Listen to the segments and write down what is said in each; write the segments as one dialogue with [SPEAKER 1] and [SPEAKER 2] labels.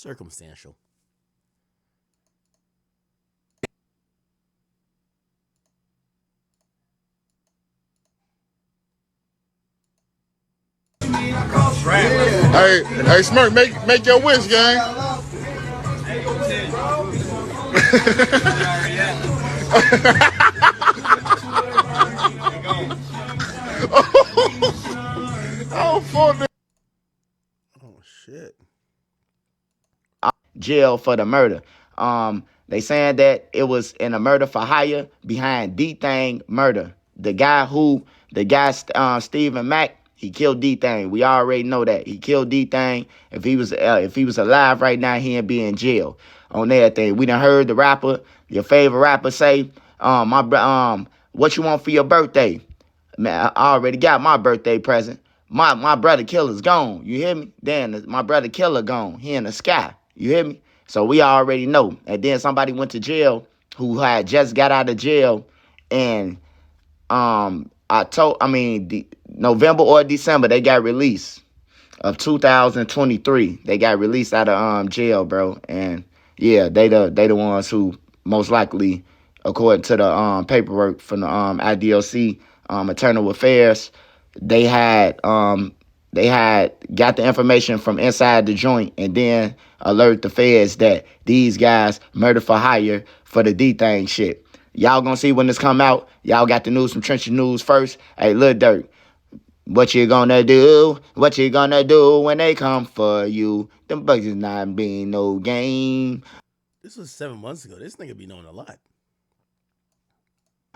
[SPEAKER 1] Circumstantial.
[SPEAKER 2] Hey, Smirk, make your wish, gang. Oh, fuck.
[SPEAKER 1] Oh shit.
[SPEAKER 3] Jail for the murder. They saying that it was in a murder for hire behind D-Thang murder. The guy Stephen Mack, he killed D-Thang. We already know that he killed D-Thang. If he was alive right now, he'd be in jail on everything. We done heard the rapper, your favorite rapper, say, what you want for your birthday? Man, I already got my birthday present. My brother killer's gone. You hear me? Then my brother killer gone. He in the sky. You hear me? So we already know. And then somebody went to jail who had just got out of jail, and November or December they got released of 2023. They got released out of jail, bro. And yeah, they the ones who most likely, according to the paperwork from the IDOC Internal Affairs, they had got the information from inside the joint and then alert the feds that these guys murder for hire for the D thing shit. Y'all gonna see when this come out. Y'all got the news from Trenchard News first. Hey, Lil Durk, what you gonna do? What you gonna do when they come for you? Them bugs is not being no game.
[SPEAKER 1] This was 7 months ago. This nigga be knowing a lot.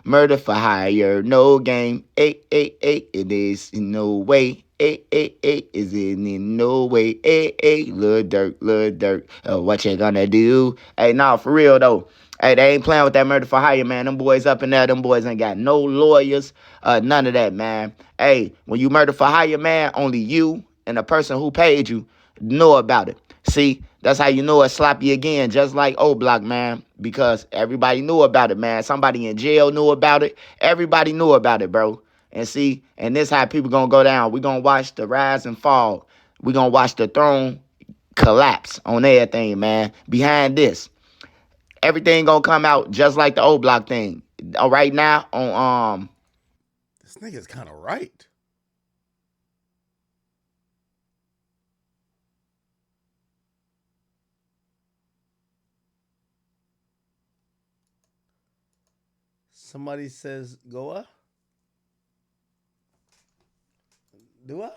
[SPEAKER 3] Murder for hire, no game. It is in no way. Is in no way. Lil Durk. What you gonna do? Hey, nah, for real though. Hey, they ain't playing with that murder for hire, man. Them boys up in there, them boys ain't got no lawyers, none of that, man. Hey, when you murder for hire, man, only you and the person who paid you know about it. See, that's how you know it's sloppy again, just like O Block, man, because everybody knew about it, man. Somebody in jail knew about it. Everybody knew about it, bro. And see, and this how people gonna go down. We gonna watch the rise and fall. We gonna watch the throne collapse on everything, man. Behind this, everything gonna come out just like the O Block thing. Right now on
[SPEAKER 1] This nigga's kind of right. Somebody says, Goa? Do I?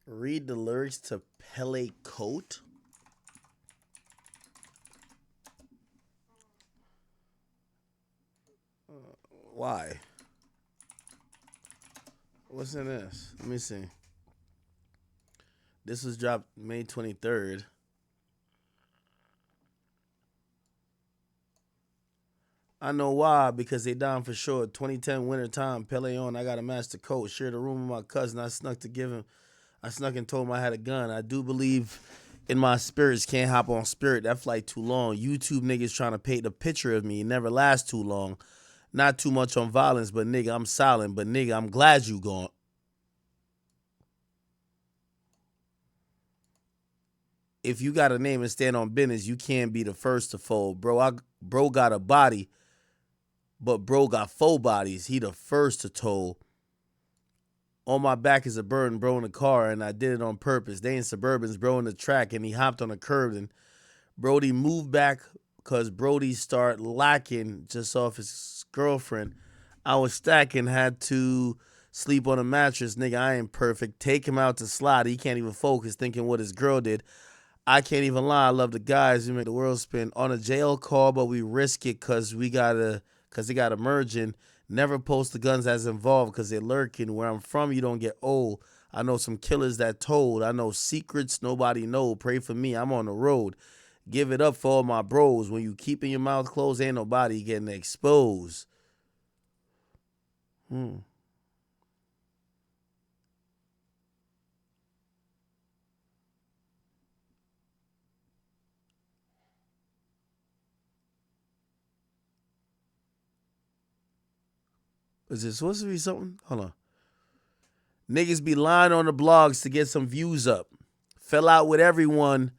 [SPEAKER 1] Read the lyrics to Pele Coat? Why? What's in this? Let me see. This was dropped May 23rd. I know why, because they down for sure. 2010 winter time, Pele on. I got a master coat. Shared a room with my cousin. I snuck and told him I had a gun. I do believe in my spirits. Can't hop on Spirit. That flight too long. YouTube niggas trying to paint a picture of me. It never lasts too long. Not too much on violence, but nigga, I'm silent. But nigga, I'm glad you gone. If you got a name and stand on business, you can't be the first to fold. Bro got a body, but bro got four bodies. He the first to toll. On my back is a burden, bro, in the car, and I did it on purpose. They in Suburbans, bro, in the track, and he hopped on a curb, and Brody moved back because Brody start lacking just off his girlfriend. I was stacking, had to sleep on a mattress. Nigga, I ain't perfect. Take him out to slide. He can't even focus, thinking what his girl did. I can't even lie. I love the guys who make the world spin. On a jail call, but we risk it because they got emerging. Never post the guns as involved because they're lurking. Where I'm from, you don't get old. I know some killers that told. I know secrets nobody know. Pray for me. I'm on the road. Give it up for all my bros. When you keeping your mouth closed, ain't nobody getting exposed. Is this supposed to be something? Hold on. Niggas be lying on the blogs to get some views up. Fell out with everyone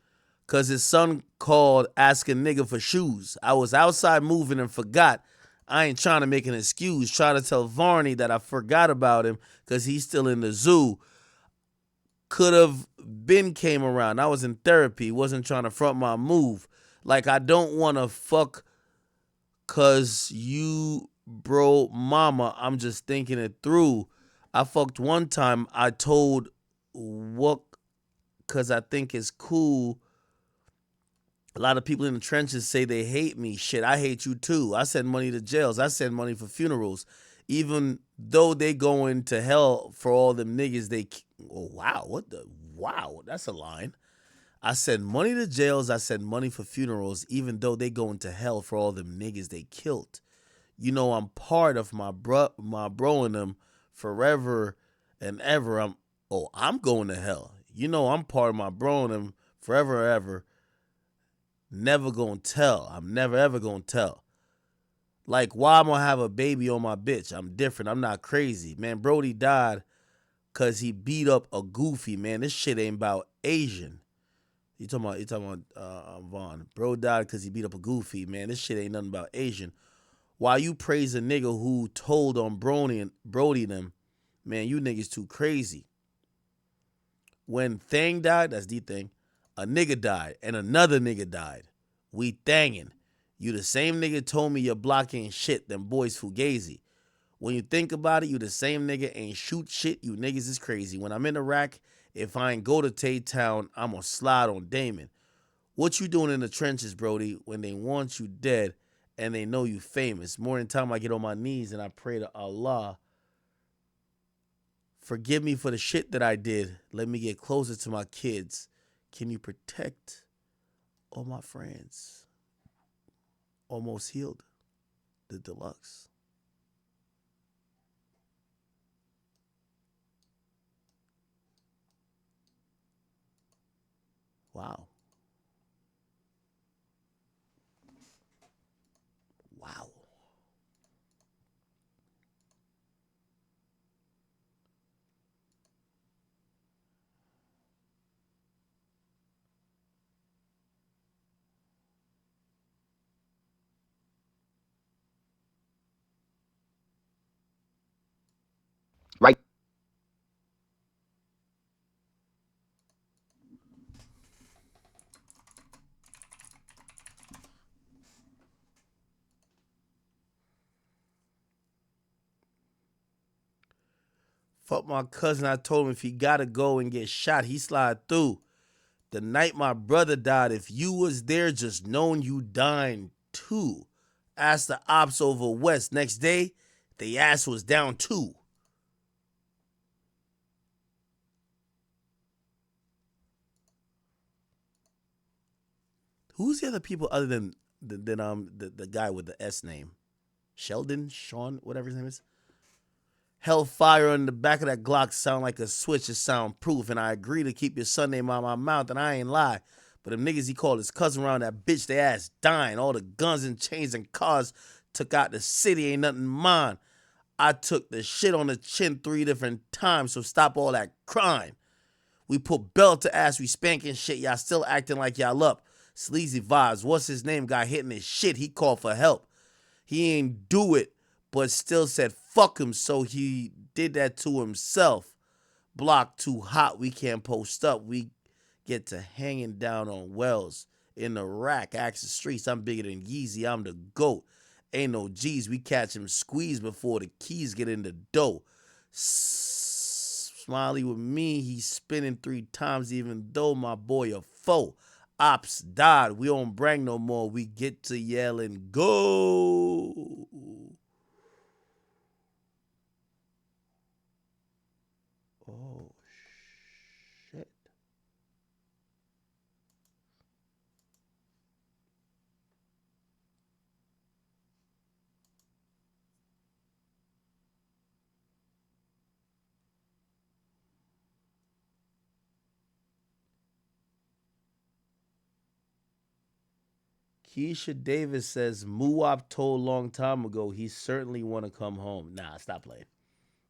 [SPEAKER 1] because his son called asking nigga for shoes. I was outside moving and forgot. I ain't trying to make an excuse. Trying to tell Varney that I forgot about him because he's still in the zoo. Could have been came around. I was in therapy. Wasn't trying to front my move. Like I don't want to fuck cause you bro mama. I'm just thinking it through. I fucked one time. I told what cause I think it's cool. A lot of people in the trenches say they hate me. Shit, I hate you too. I send money to jails. I send money for funerals. Even though they going to hell for all them niggas they oh wow, what the wow, that's a line. I send money to jails, I send money for funerals, even though they going to hell for all them niggas they killed. You know I'm part of my bro and them forever and ever. I'm going to hell. You know I'm part of my bro and them forever and ever. Never gonna tell. I'm never ever gonna tell. Like, why am I gonna have a baby on my bitch? I'm different. I'm not crazy. Man, Brody died because he beat up a goofy, man. This shit ain't about Asian. You talking about Vaughn. Bro died because he beat up a goofy, man. This shit ain't nothing about Asian. While you praise a nigga who told on Brody them, man, you niggas too crazy. When Thang died, that's the thing, a nigga died and another nigga died. We thangin'. You the same nigga told me your block ain't shit, them boys fugazi. When you think about it, you the same nigga ain't shoot shit, you niggas is crazy. When I'm in Iraq, if I ain't go to Tay-Town, I'm gonna slide on Damon. What you doing in the trenches, Brody, when they want you dead and they know you famous? More than time I get on my knees and I pray to Allah, forgive me for the shit that I did. Let me get closer to my kids. Can you protect all my friends? Almost Healed, the deluxe. Wow. Wow.
[SPEAKER 3] Right.
[SPEAKER 1] Fuck my cousin. I told him if he gotta go and get shot, he slide through. The night my brother died, if you was there, just knowing you dying too. Asked the ops over west. Next day, the ass was down too. Who's the other people other than the guy with the S name? Sheldon, Sean, whatever his name is. Hellfire on the back of that Glock sound like a switch is soundproof, and I agree to keep your son name out my mouth, and I ain't lie. But them niggas he called his cousin around that bitch, they ass dying. All the guns and chains and cars took out the city, ain't nothing mine. I took the shit on the chin 3 different times, so stop all that crime. We put belt to ass, we spanking shit, y'all still acting like y'all up. Sleazy vibes, what's his name? Got hitting his shit, he called for help. He ain't do it, but still said fuck him, so he did that to himself. Block too hot, we can't post up. We get to hanging down on wells in the rack, access streets. I'm bigger than Yeezy, I'm the GOAT. Ain't no G's, we catch him squeeze before the keys get in the dough. Smiley with me, he's spinning 3 times, even though my boy a foe. Ops died, we don't brag no more, we get to yell and go. Oh shit. Keisha Davis says Muwap told long time ago he certainly want to come home. Nah, stop playing.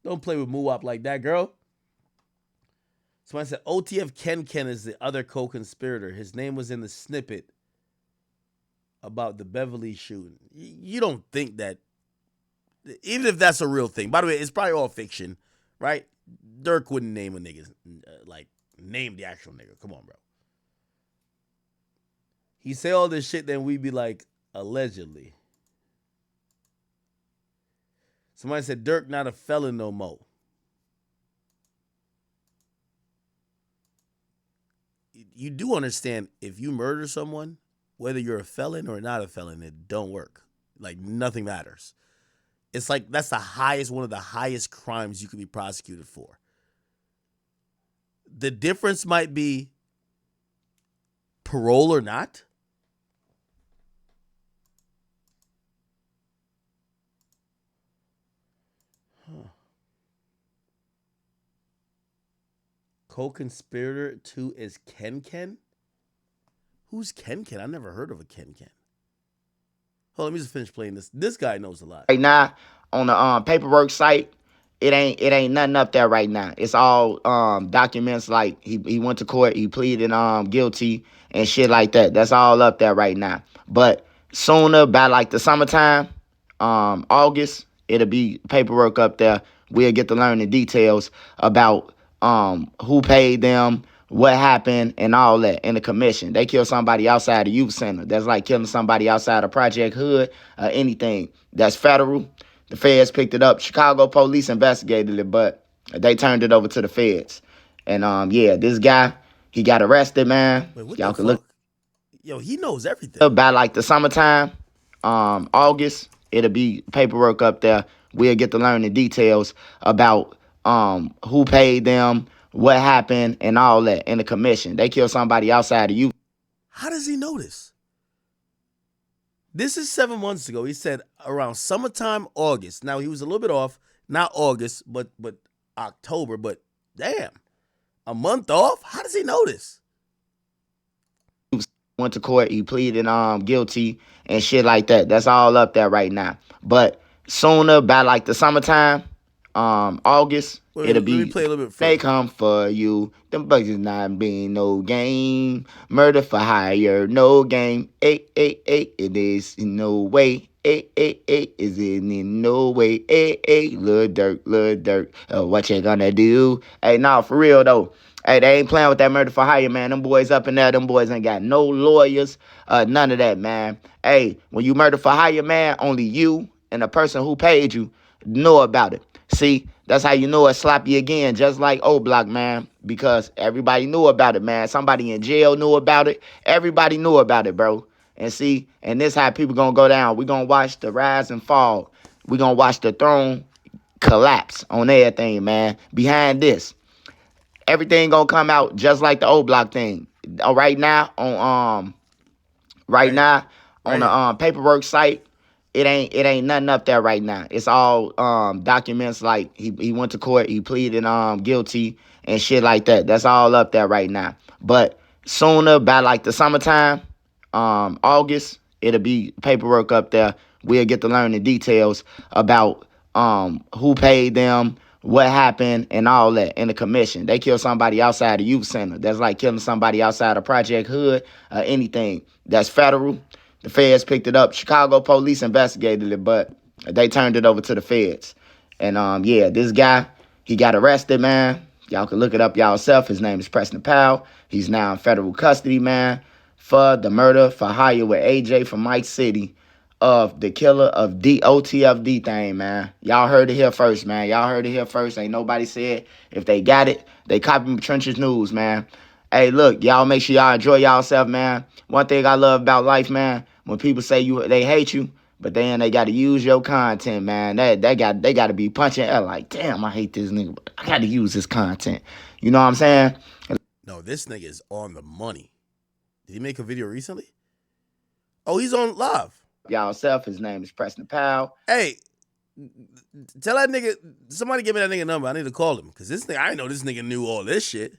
[SPEAKER 1] Don't play with Muwap like that, girl. Somebody said OTF Ken is the other co-conspirator. His name was in the snippet about the Beverly shooting. You don't think that, even if that's a real thing. By the way, it's probably all fiction, right? Durk wouldn't name a nigga, like, name the actual nigga. Come on, bro. He say all this shit, then we be like, allegedly. Somebody said Durk not a felon no more. You do understand, if you murder someone, whether you're a felon or not a felon, it don't work. Like, nothing matters. It's like that's one of the highest crimes you could be prosecuted for. The difference might be parole or not. Huh. Co-conspirator 2 is Ken? Who's Ken? I never heard of a Ken. Hold on, let me just finish playing this. This guy knows a lot.
[SPEAKER 3] Right now on the paperwork site, it ain't nothing up there right now. It's all documents like he went to court, he pleaded guilty and shit like that. That's all up there right now. But sooner, by like the summertime, August, it'll be paperwork up there. We'll get to learn the details about who paid them, what happened, and all that in the commission. They killed somebody outside the youth center. That's like killing somebody outside of Project Hood, anything that's federal. The feds picked it up. Chicago police investigated it, but they turned it over to the feds. And yeah, this guy, he got arrested, man.
[SPEAKER 1] Wait, what
[SPEAKER 3] Y'all
[SPEAKER 1] the
[SPEAKER 3] can look
[SPEAKER 1] fuck? Yo, he knows everything.
[SPEAKER 3] by like the summertime, August, it'll be paperwork up there. We'll get to learn the details about who paid them, what happened, and all that in the commission. They killed somebody outside of you.
[SPEAKER 1] How does he know this? This is 7 months ago. He said around summertime, August. Now, he was a little bit off. Not August, but October. But damn, a month off? How does he know this?
[SPEAKER 3] Went to court, he pleaded guilty and shit like that. That's all up there right now. But sooner, by like the summertime, August,
[SPEAKER 1] Wait,
[SPEAKER 3] it'll
[SPEAKER 1] let me
[SPEAKER 3] be
[SPEAKER 1] play a little bit
[SPEAKER 3] they
[SPEAKER 1] further.
[SPEAKER 3] come for you. Them bugs is not being no game. Murder for hire, no game. It is in no way. Is in no way. Lil Durk. What you gonna do? Hey, nah, for real though. Hey, they ain't playing with that murder for hire, man. Them boys up in there, them boys ain't got no lawyers, none of that, man. Hey, when you murder for hire, man, only you and the person who paid you know about it. See, that's how you know it's sloppy again, just like O Block, man, because everybody knew about it, man. Somebody in jail knew about it. Everybody knew about it, bro. And see, and this how people gonna go down. We gonna watch the rise and fall. We gonna watch the throne collapse on everything, man. Behind this, everything gonna come out just like the O Block thing. Right now
[SPEAKER 1] Right here.
[SPEAKER 3] on
[SPEAKER 1] Right
[SPEAKER 3] the
[SPEAKER 1] here.
[SPEAKER 3] paperwork site, it ain't nothing up there right now. It's all documents like he went to court, he pleaded guilty and shit like that. That's all up there right now. But sooner, by like the summertime, August, it'll be paperwork up there. We'll get to learn the details about who paid them, what happened, and all that in the commission. They killed somebody outside the youth center. That's like killing somebody outside of Project Hood, anything that's federal. The feds picked it up. Chicago police investigated it, but they turned it over to the feds. And yeah, this guy, he got arrested, man. Y'all can look it up yourself. His name is Preston Powell. He's now in federal custody, man, for the murder for hire with AJ from Mike City of the killer of OTFD thing, man. Y'all heard it here first, man. Y'all heard it here first. Ain't nobody said. If they got it, they copy Trenches News, man. Hey, look, y'all make sure y'all enjoy yourself, man. One thing I love about life, man, when people say they hate you, but then they got to use your content, man. They got to be punching air like, damn, I hate this nigga, but I got to use his content. You know what I'm saying?
[SPEAKER 1] No, this nigga is on the money. Did he make a video recently? Oh, he's on live.
[SPEAKER 3] Yourself, his name is Preston Powell.
[SPEAKER 1] Hey, tell that nigga, somebody give me that nigga number. I need to call him. Because this nigga, I know this nigga knew all this shit.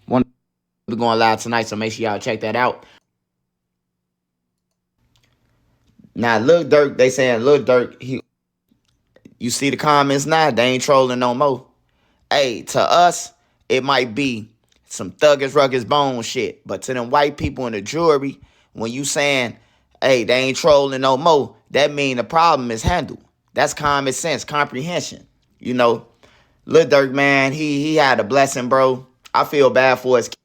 [SPEAKER 3] We're going live tonight, so make sure y'all check that out. Now, Lil Durk, they saying Lil Durk, you see the comments now, they ain't trolling no more. Hey, to us, it might be some thuggish, rugged bone shit. But to them white people in the jury, when you saying, hey, they ain't trolling no more, that mean the problem is handled. That's common sense, comprehension. You know, Lil Durk, man, he had a blessing, bro. I feel bad for his kids.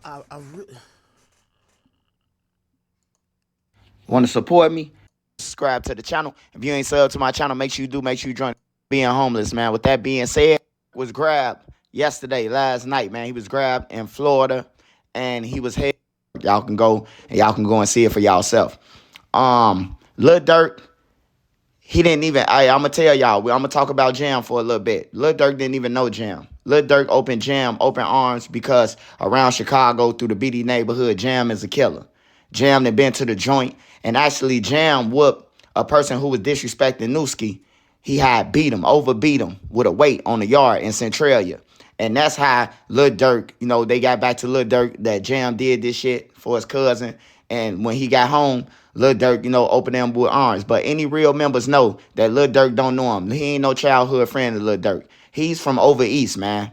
[SPEAKER 1] I really.
[SPEAKER 3] Want to support me? Subscribe to the channel. If you ain't subbed to my channel, make sure you do. Make sure you join being homeless, man. With that being said, was grabbed last night, man. He was grabbed in Florida, and he was held. Y'all can go and see it for yourself. Lil Durk, he didn't even. I'm gonna tell y'all. I'm gonna talk about Jam for a little bit. Lil Durk didn't even know Jam. Lil Durk opened Jam open arms because around Chicago through the BD neighborhood, Jam is a killer. Jam had been to the joint, and actually Jam whooped a person who was disrespecting Newski. He had overbeat him with a weight on the yard in Centralia. And that's how Lil Durk, they got back to Lil Durk that Jam did this shit for his cousin. And when he got home, Lil Durk, opened them with arms. But any real members know that Lil Durk don't know him. He ain't no childhood friend of Lil Durk. He's from over east, man.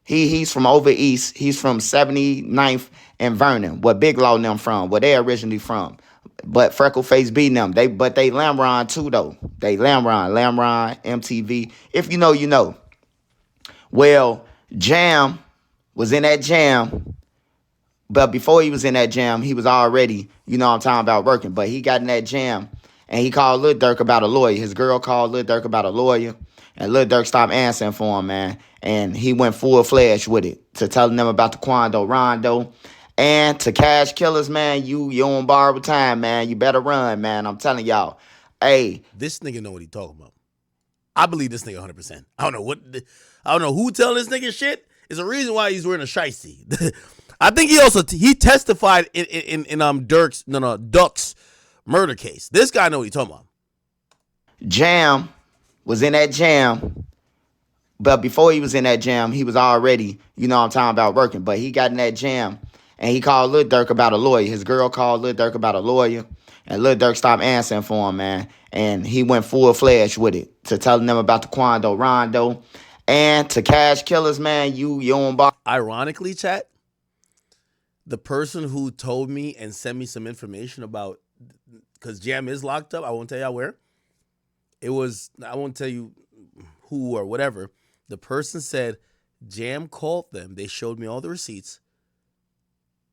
[SPEAKER 3] He's from over east. He's from 79th and Vernon, where Big Law and them from, where they originally from. But Freckleface beating them. They Lamron too, though. They Lamron, MTV. If you know, you know. Well, Jam was in that jam. But before he was in that jam, he was already, I'm talking about working. But he got in that jam, and he called Lil Durk about a lawyer. His girl called Lil Durk about a lawyer, and Lil Durk stopped answering for him, man. And he went full-fledged with it to telling them about the Quando Rondo. And to cash killers, man, you on borrowed time, man. You better run, man. I'm telling y'all. Hey.
[SPEAKER 1] This nigga know what he talking about. I believe this nigga 100%. I don't know who telling this nigga shit. It's a reason why he's wearing a shiesty. I think he testified in Duck's murder case. This guy know what he talking about.
[SPEAKER 3] Jam was in that jam. But before he was in that jam, he was already, I'm talking about working. But he got in that jam, and he called Lil Durk about a lawyer. His girl called Lil Durk about a lawyer, and Lil Durk stopped answering for him, man. And he went full-fledged with it to telling them about the Quando Rondo. And to cash killers, man, you on bar.
[SPEAKER 1] Ironically, chat, the person who told me and sent me some information about, because Jam is locked up, I won't tell y'all where. I won't tell you who or whatever. The person said Jam called them. They showed me all the receipts.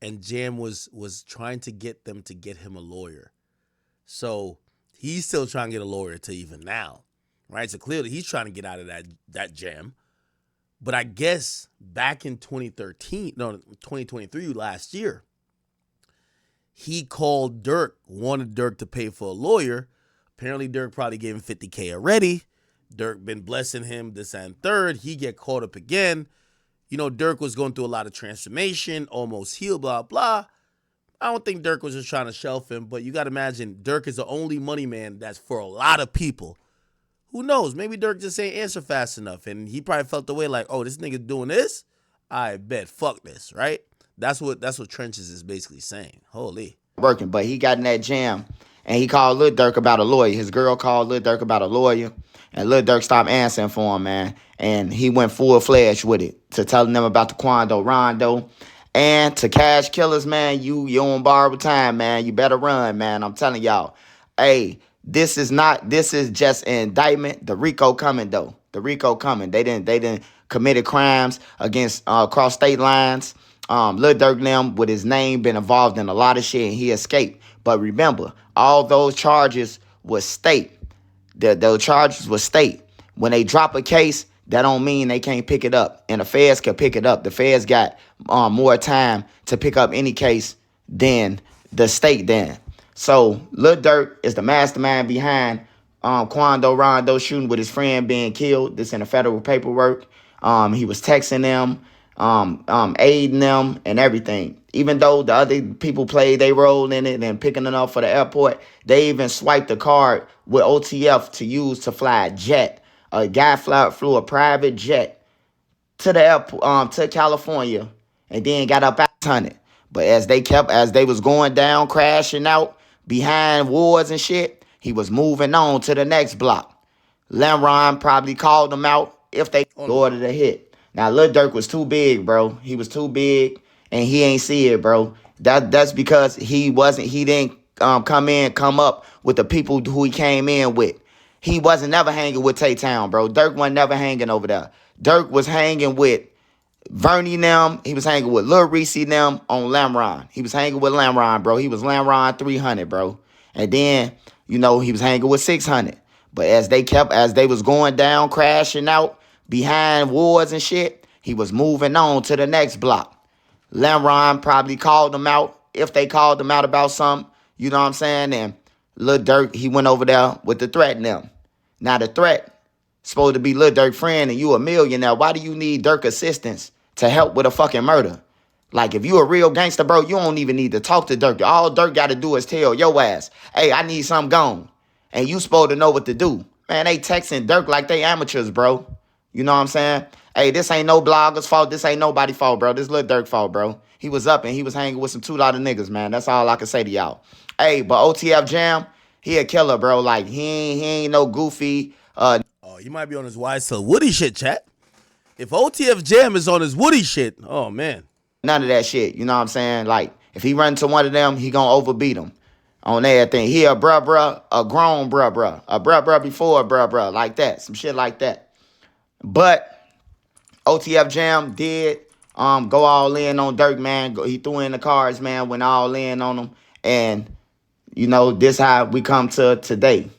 [SPEAKER 1] And Jam was trying to get them to get him a lawyer. So he's still trying to get a lawyer to even now. Right? So clearly he's trying to get out of that jam. But I guess back in 2023, last year, he called Durk, wanted Durk to pay for a lawyer. Apparently Durk probably gave him $50K already. Durk been blessing him this and third. He get caught up again. Durk was going through a lot of transformation, almost healed, blah, blah. I don't think Durk was just trying to shelf him, but you got to imagine Durk is the only money man that's for a lot of people. Who knows? Maybe Durk just ain't answer fast enough, and he probably felt the way like, oh, this nigga doing this? I bet. Fuck this, right? That's what Trenches is basically saying. Holy.
[SPEAKER 3] Working, but he got in that jam, and he called Lil Durk about a lawyer. His girl called Lil Durk about a lawyer, and Lil Durk stopped answering for him, man. And he went full-fledged with it to telling them about the Quando Rondo. And to cash killers, man, you on borrowed time, man. You better run, man. I'm telling y'all. Hey, this is just an indictment. The RICO coming, though. The RICO coming. They didn't committed crimes against across state lines. Lil Durk them with his name been involved in a lot of shit, and he escaped. But remember, all those charges was state. Those charges was state. When they drop a case, that don't mean they can't pick it up. And the feds can pick it up. The feds got more time to pick up any case than the state then. So Lil Durk is the mastermind behind Quando Rondo shooting with his friend being killed. This in the federal paperwork. He was texting them, aiding them and everything. Even though the other people played their role in it and picking it up for the airport, they even swiped the card with OTF to use to fly a jet. A guy flew a private jet to the airport, to California, and then got up 600. But as they was going down, crashing out behind wars and shit, he was moving on to the next block. Lemron probably called him out if they ordered a hit. Now Lil Durk was too big, bro. He was too big, and he ain't see it, bro. That's because he didn't come up with the people who he came in with. He wasn't never hanging with Tay-Town, bro. Durk wasn't never hanging over there. Durk was hanging with Vernie them. He was hanging with Lil Reese them on Lamron. He was hanging with Lamron, bro. He was Lamron 300, bro. And then, he was hanging with 600. But as they was going down, crashing out behind wars and shit, he was moving on to the next block. Lamron probably called him out if they called him out about something. You know what I'm saying? And Lil Durk, he went over there with the threat in them. Now the threat supposed to be Lil Durk friend and you a millionaire. Why do you need Durk assistance to help with a fucking murder? Like, if you a real gangster, bro, you don't even need to talk to Durk. All Durk got to do is tell your ass, hey, I need something gone. And you supposed to know what to do. Man, they texting Durk like they amateurs, bro. You know what I'm saying? Hey, this ain't no blogger's fault. This ain't nobody's fault, bro. This Lil Durk fault, bro. He was up and he was hanging with some $2 niggas, man. That's all I can say to y'all. Hey, but OTF Jam, he a killer, bro. Like, he ain't no goofy.
[SPEAKER 1] Oh, he might be on his Wise Till Woody shit, chat. If OTF Jam is on his Woody shit, oh, man.
[SPEAKER 3] None of that shit. You know what I'm saying? Like, if he run into one of them, he gonna overbeat him on everything. He a bruh, a grown bruh, a bruh before a bruh, like that. Some shit like that. But OTF Jam did go all in on Durk, man. He threw in the cards, man, went all in on him. And, this how we come to today.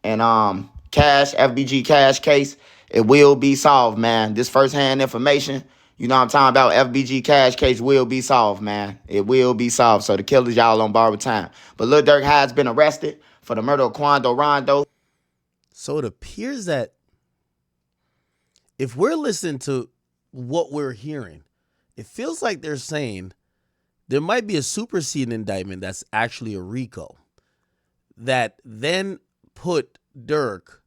[SPEAKER 3] And FBG Cash case, it will be solved, man. This firsthand information, I'm talking about. FBG Cash case will be solved, man. It will be solved. So the killers, y'all on borrowed time. But Lil Durk has been arrested for the murder of Quando Rondo.
[SPEAKER 1] So it appears that if we're listening to what we're hearing, it feels like they're saying there might be a superseding indictment that's actually a RICO that then put Durk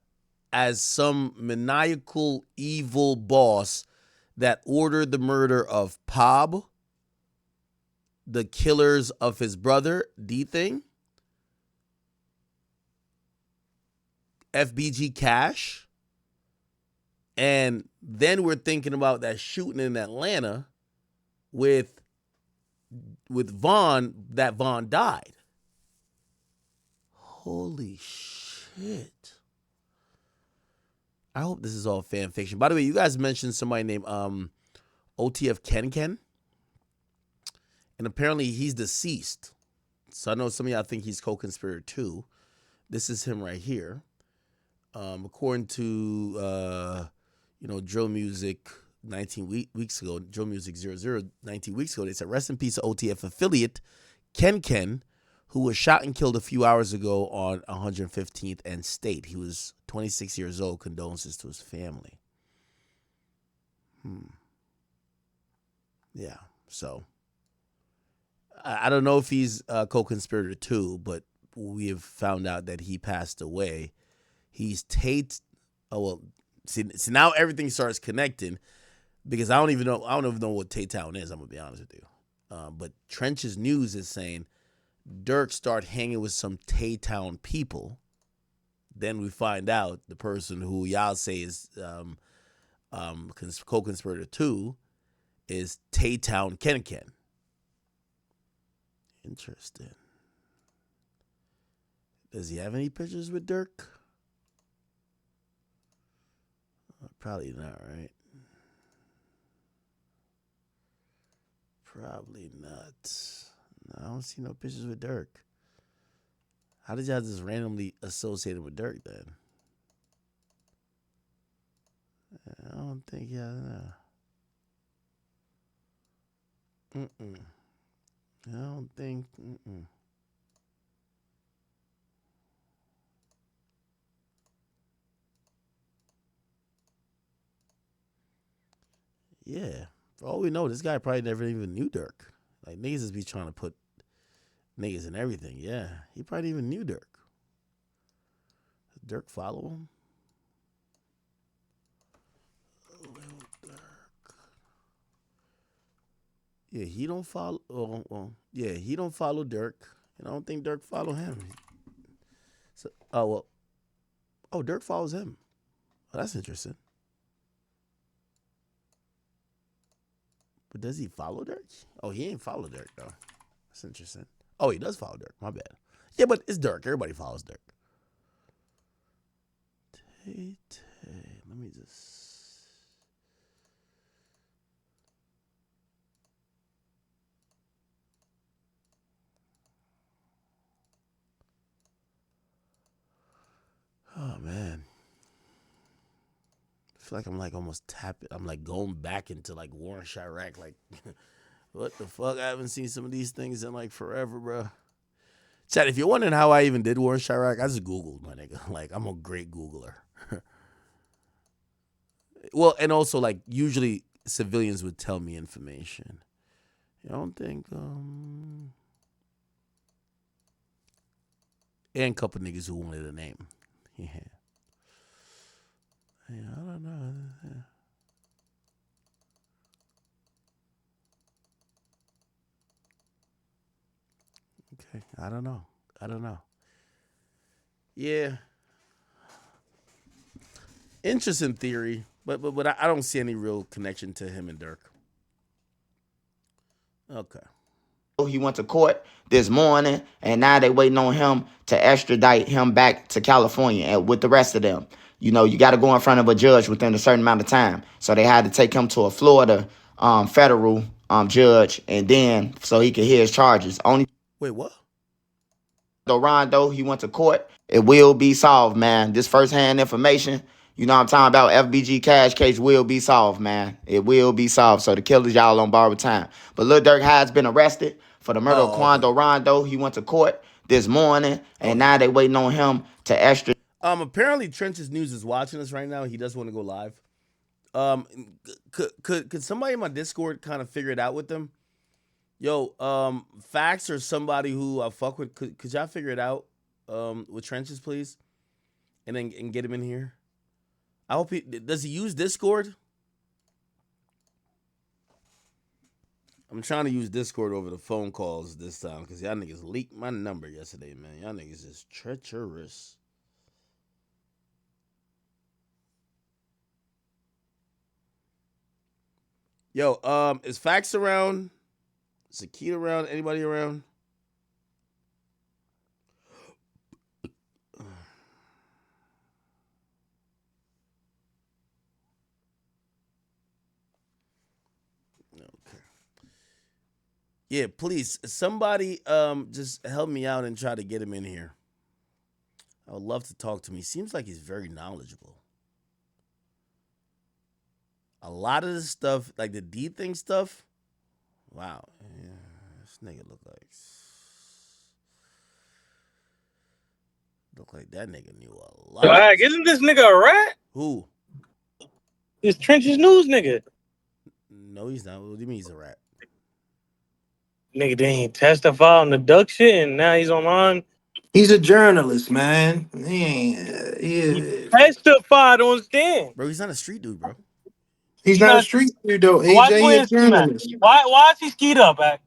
[SPEAKER 1] as some maniacal, evil boss that ordered the murder of Pob, the killers of his brother, D-Thing, FBG Cash, and then we're thinking about that shooting in Atlanta with Vaughn, that Vaughn died. Holy shit. I hope this is all fan fiction. By the way, you guys mentioned somebody named OTF Ken. And apparently he's deceased. So I know some of y'all think he's co-conspirator too. This is him right here. According to, Drill Music 19 weeks ago, Drill Music 00, 19 weeks ago, they said, rest in peace to OTF affiliate Ken, who was shot and killed a few hours ago on 115th and State. He was 26 years old. Condolences to his family. Yeah, so I don't know if he's a co-conspirator too, but we have found out that he passed away. He's Tate. Oh, well, see now everything starts connecting because I don't even know what Tay-Town is. I'm going to be honest with you. But Trench's News is saying Durk started hanging with some Tay-Town people. Then we find out the person who y'all say is co-conspirator too is Tay-Town Ken. Interesting. Does he have any pictures with Durk? Probably not, right? Probably not. No, I don't see no pictures with Durk. How did y'all just randomly associate it with Durk then? I don't think y'all know. I don't think. Yeah. For all we know, this guy probably never even knew Durk. Like, niggas just be trying to put niggas in everything. Yeah. He probably even knew Durk. Does Durk follow him? Lil Durk. Yeah, he don't follow. Yeah, he don't follow Dirk, and I don't think Dirk follow him. So, oh well. Oh, Dirk follows him. Oh, that's interesting. But does he follow Dirk? Oh, he ain't follow Dirk though. That's interesting. Oh, he does follow Dirk. My bad. Yeah, but it's Dirk. Everybody follows Dirk. Tay Tay. Let me just. Oh man. I feel like I'm like almost tapping. I'm like going back into like War in Chirac. Like, what the fuck? I haven't seen some of these things in like forever, bro. Chad, if you're wondering how I even did War in Chirac, I just Googled, my nigga. Like, I'm a great Googler. Well, and also, like, usually civilians would tell me information. I don't think, and a couple niggas who wanted a name. Yeah. Yeah, I don't know. Yeah. Okay, I don't know. I don't know. Yeah, interesting theory, but I don't see any real connection to him and Dirk. Okay.
[SPEAKER 3] He went to court this morning, and now they waiting on him to extradite him back to California and with the rest of them. You know, you got to go in front of a judge within a certain amount of time. So they had to take him to a Florida federal judge, and then so he could hear his charges. Only
[SPEAKER 1] Wait, what?
[SPEAKER 3] Rondo, he went to court. It will be solved, man. This firsthand information, you know what I'm talking about? FBG Cash case will be solved, man. It will be solved. So the killers, y'all on borrowed time. But Lil Durk has been arrested for the murder of
[SPEAKER 1] Oh, okay.
[SPEAKER 3] Quando Rondo. He went to court this morning,
[SPEAKER 1] Oh
[SPEAKER 3] and
[SPEAKER 1] yeah.
[SPEAKER 3] now they waiting on him to extradite.
[SPEAKER 1] Apparently Trench's News is watching us right now. He does want to go live. Um, could somebody in my Discord kind of figure it out with them? Yo, Fax or somebody who I fuck with, could y'all figure it out? With Trenches, please, and then and get him in here. I hope he does. He use Discord? I'm trying to use Discord over the phone calls this time because y'all niggas leaked my number yesterday, man. Y'all niggas is treacherous. Yo, is Fax around? Is Akita around? Anybody around? Okay. Yeah, please. Somebody just help me out and try to get him in here. I would love to talk to him. He seems like he's very knowledgeable. A lot of this stuff, like the D thing stuff, wow. Yeah, this nigga look like that nigga knew a lot.
[SPEAKER 4] Like, isn't this nigga a rat?
[SPEAKER 1] Who?
[SPEAKER 4] This Trenches News nigga.
[SPEAKER 1] No, he's not. What do you mean he's a rat?
[SPEAKER 4] Nigga didn't testify on the duck shit, and now he's online.
[SPEAKER 5] He's a journalist, man.
[SPEAKER 4] He testified on stand.
[SPEAKER 1] Bro, he's not a street dude, bro.
[SPEAKER 5] He's
[SPEAKER 4] He
[SPEAKER 5] not a
[SPEAKER 4] not.
[SPEAKER 5] street dude though.
[SPEAKER 4] Why
[SPEAKER 5] AJ,
[SPEAKER 4] you
[SPEAKER 5] he a
[SPEAKER 4] in ski mask?
[SPEAKER 5] journalist.
[SPEAKER 4] Why is he skied up, act?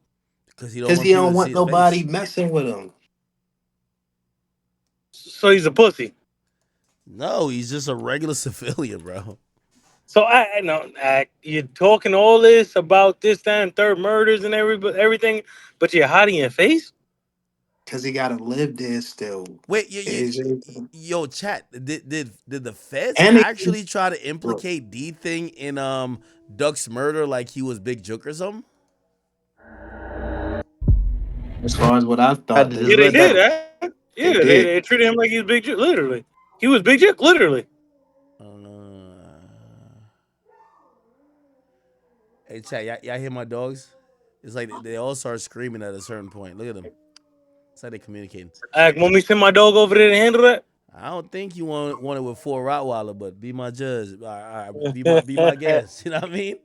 [SPEAKER 1] Because he don't
[SPEAKER 5] Cause
[SPEAKER 1] want
[SPEAKER 5] he
[SPEAKER 1] people
[SPEAKER 5] don't
[SPEAKER 1] to see
[SPEAKER 5] want
[SPEAKER 1] his
[SPEAKER 5] nobody
[SPEAKER 1] face.
[SPEAKER 5] messing with him.
[SPEAKER 4] So he's a pussy.
[SPEAKER 1] No, he's just a regular civilian, bro.
[SPEAKER 4] So I know you're talking all this about this, that, and third murders and everything, but you're hiding your face.
[SPEAKER 5] Cause he gotta live there still.
[SPEAKER 1] Wait,
[SPEAKER 5] AJ.
[SPEAKER 1] yo, chat. Did the feds
[SPEAKER 5] And they,
[SPEAKER 1] actually try to implicate D thing in Duck's murder like he was Big Jook or something?
[SPEAKER 5] as far as what I thought, they
[SPEAKER 4] Yeah, they
[SPEAKER 3] Lil
[SPEAKER 5] did.
[SPEAKER 4] did.
[SPEAKER 3] Durk.
[SPEAKER 4] Yeah,
[SPEAKER 5] They
[SPEAKER 4] they,
[SPEAKER 5] did.
[SPEAKER 4] they treated him like he's Big Jook. Literally, he was Big Jook. Literally.
[SPEAKER 1] Uh, hey, chat. Y'all hear my dogs? It's like they all start screaming at a certain point. Look at them. It's like they communicating.
[SPEAKER 4] Want me to send my dog over there to handle that?
[SPEAKER 1] I don't think you want it with 4 Rottweiler, but be my judge. All right, be my guest. You know what I mean?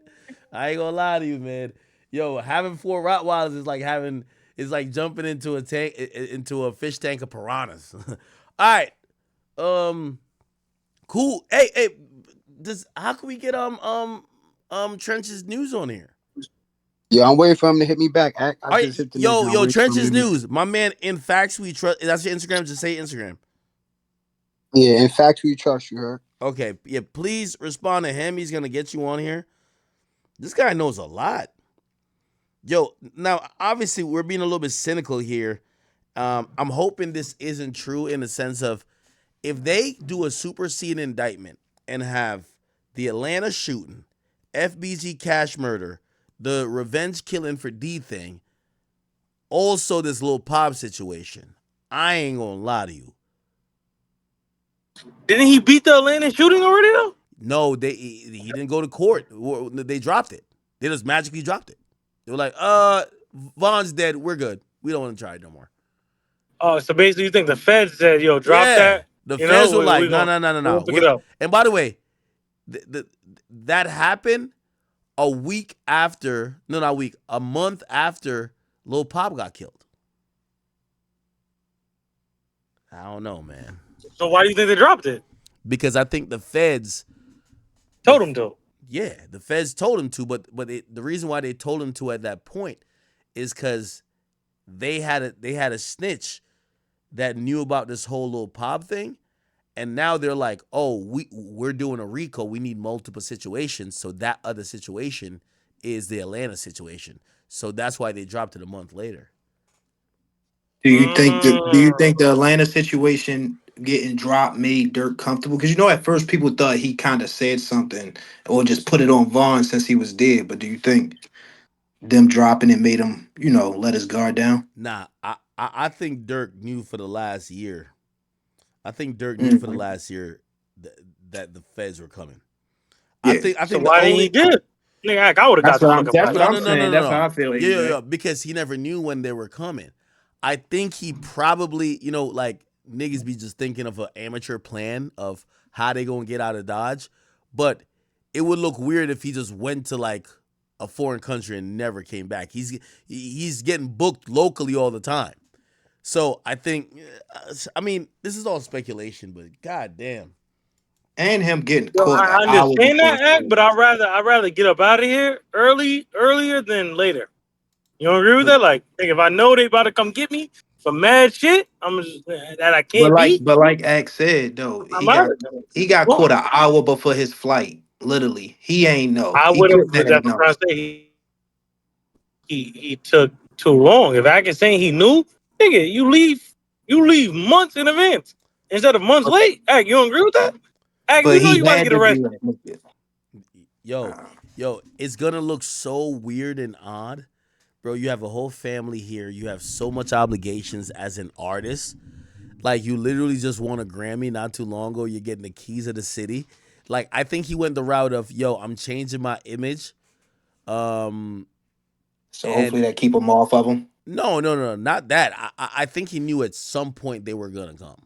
[SPEAKER 1] I ain't gonna lie to you, man. Yo, having 4 Rottweilers is like jumping into a tank into a fish tank of piranhas. All right, cool. Hey, how can we get Trench's News on here?
[SPEAKER 6] Yeah, I'm waiting for him to hit me back. I
[SPEAKER 1] All
[SPEAKER 6] just
[SPEAKER 1] right,
[SPEAKER 6] hit the nigga. I'm
[SPEAKER 1] yo,
[SPEAKER 6] waiting for him to
[SPEAKER 1] Trenches
[SPEAKER 6] hit me back.
[SPEAKER 1] News. My man, in facts we trust. That's your Instagram. Just say Instagram.
[SPEAKER 6] Yeah, in fact, we trust you, her.
[SPEAKER 1] Okay, yeah. Please respond to him. He's gonna get you on here. This guy knows a lot. Yo, now obviously we're being a little bit cynical here. I'm hoping this isn't true in the sense of if they do a superseding indictment and have the Atlanta shooting, FBG cash murder, the revenge killing for D thing, also this little pop situation, I ain't gonna lie to you.
[SPEAKER 4] Didn't he beat the Atlanta shooting already though?
[SPEAKER 1] No, he didn't go to court. They dropped it. They just magically dropped it. They were like, Vaughn's dead. We're good. We don't want to try it no more.
[SPEAKER 4] Oh, so basically you think the feds said, "Yo, drop
[SPEAKER 1] Yeah.
[SPEAKER 4] that."
[SPEAKER 1] The
[SPEAKER 4] You know,
[SPEAKER 1] feds were like,
[SPEAKER 4] we
[SPEAKER 1] no,
[SPEAKER 4] gonna
[SPEAKER 1] no, no, no,
[SPEAKER 4] we
[SPEAKER 1] no.
[SPEAKER 4] gonna pick it up.
[SPEAKER 1] And by the way, that happened a week after, no, not a week, a month after Lil Pop got killed. I don't know, man.
[SPEAKER 4] So why do you think they dropped it?
[SPEAKER 1] Because I think the feds, the
[SPEAKER 4] Told him to.
[SPEAKER 1] yeah, the feds told him to, but the reason why they told him to at that point is because they had a snitch that knew about this whole Lil Pop thing, and now they're like, oh, we're doing a RICO. We need multiple situations, so that other situation is the Atlanta situation. So that's why they dropped it a month later.
[SPEAKER 5] Do you
[SPEAKER 4] Mm.
[SPEAKER 5] think the Atlanta situation getting dropped made Dirk comfortable? Because you know at first people thought he kind of said something or just put it on Vaughn since he was dead. But do you think them dropping it made him, let his guard down?
[SPEAKER 1] Nah, I think Dirk knew for the last year. I think Dirk knew for the
[SPEAKER 5] Mhm.
[SPEAKER 1] last year that the feds were coming. I
[SPEAKER 5] Yeah,
[SPEAKER 1] think I
[SPEAKER 4] So
[SPEAKER 1] think the
[SPEAKER 4] why didn't he
[SPEAKER 1] only
[SPEAKER 4] do it? Nigga, heck, I would have got the fucking
[SPEAKER 5] that's what
[SPEAKER 1] no
[SPEAKER 4] money.
[SPEAKER 5] I'm
[SPEAKER 1] no no no
[SPEAKER 5] saying.
[SPEAKER 1] no
[SPEAKER 5] That's how
[SPEAKER 1] no
[SPEAKER 5] I feel,
[SPEAKER 1] yeah,
[SPEAKER 5] AJ.
[SPEAKER 1] because he never knew when they were coming. I think he probably like niggas be just thinking of an amateur plan of how they gonna get out of Dodge, but it would look weird if he just went to like a foreign country and never came back. He's getting booked locally all the time. So I think, I mean, this is all speculation, but goddamn,
[SPEAKER 5] And him getting
[SPEAKER 4] Yo,
[SPEAKER 5] caught an
[SPEAKER 4] I
[SPEAKER 5] hour
[SPEAKER 4] understand
[SPEAKER 5] before
[SPEAKER 4] that
[SPEAKER 5] his
[SPEAKER 4] act, but I'd rather get up out of here earlier than later. You don't agree with
[SPEAKER 5] but
[SPEAKER 4] that? Like, nigga, if I know they about to come get me for mad shit, I'm just that I
[SPEAKER 5] but
[SPEAKER 4] can't
[SPEAKER 5] like
[SPEAKER 4] be.
[SPEAKER 5] but like Ax said though,
[SPEAKER 4] I'm out.
[SPEAKER 5] he got caught an hour before his flight. Literally, he ain't know.
[SPEAKER 4] I
[SPEAKER 5] He
[SPEAKER 4] would have,
[SPEAKER 5] couldn't
[SPEAKER 4] but
[SPEAKER 5] have
[SPEAKER 4] that's what I'm
[SPEAKER 5] known.
[SPEAKER 4] trying to say. He took too long. If I can say he knew, nigga, you leave months in advance instead of months late. Act, you don't agree with that? Act, if
[SPEAKER 5] But
[SPEAKER 4] you know
[SPEAKER 5] he
[SPEAKER 4] you about to
[SPEAKER 5] had
[SPEAKER 4] get
[SPEAKER 5] to be
[SPEAKER 4] arrested.
[SPEAKER 5] like, look at-
[SPEAKER 1] yo,
[SPEAKER 5] uh,
[SPEAKER 1] it's gonna look so weird and odd, bro. You have a whole family here. You have so much obligations as an artist. Like you literally just won a Grammy not too long ago. You're getting the keys of the city. Like I think he went the route of, yo, I'm changing my image. Um,
[SPEAKER 5] so
[SPEAKER 1] and
[SPEAKER 5] hopefully that keep him off of him.
[SPEAKER 1] no, no, no, not that. I think he knew at some point they were gonna come.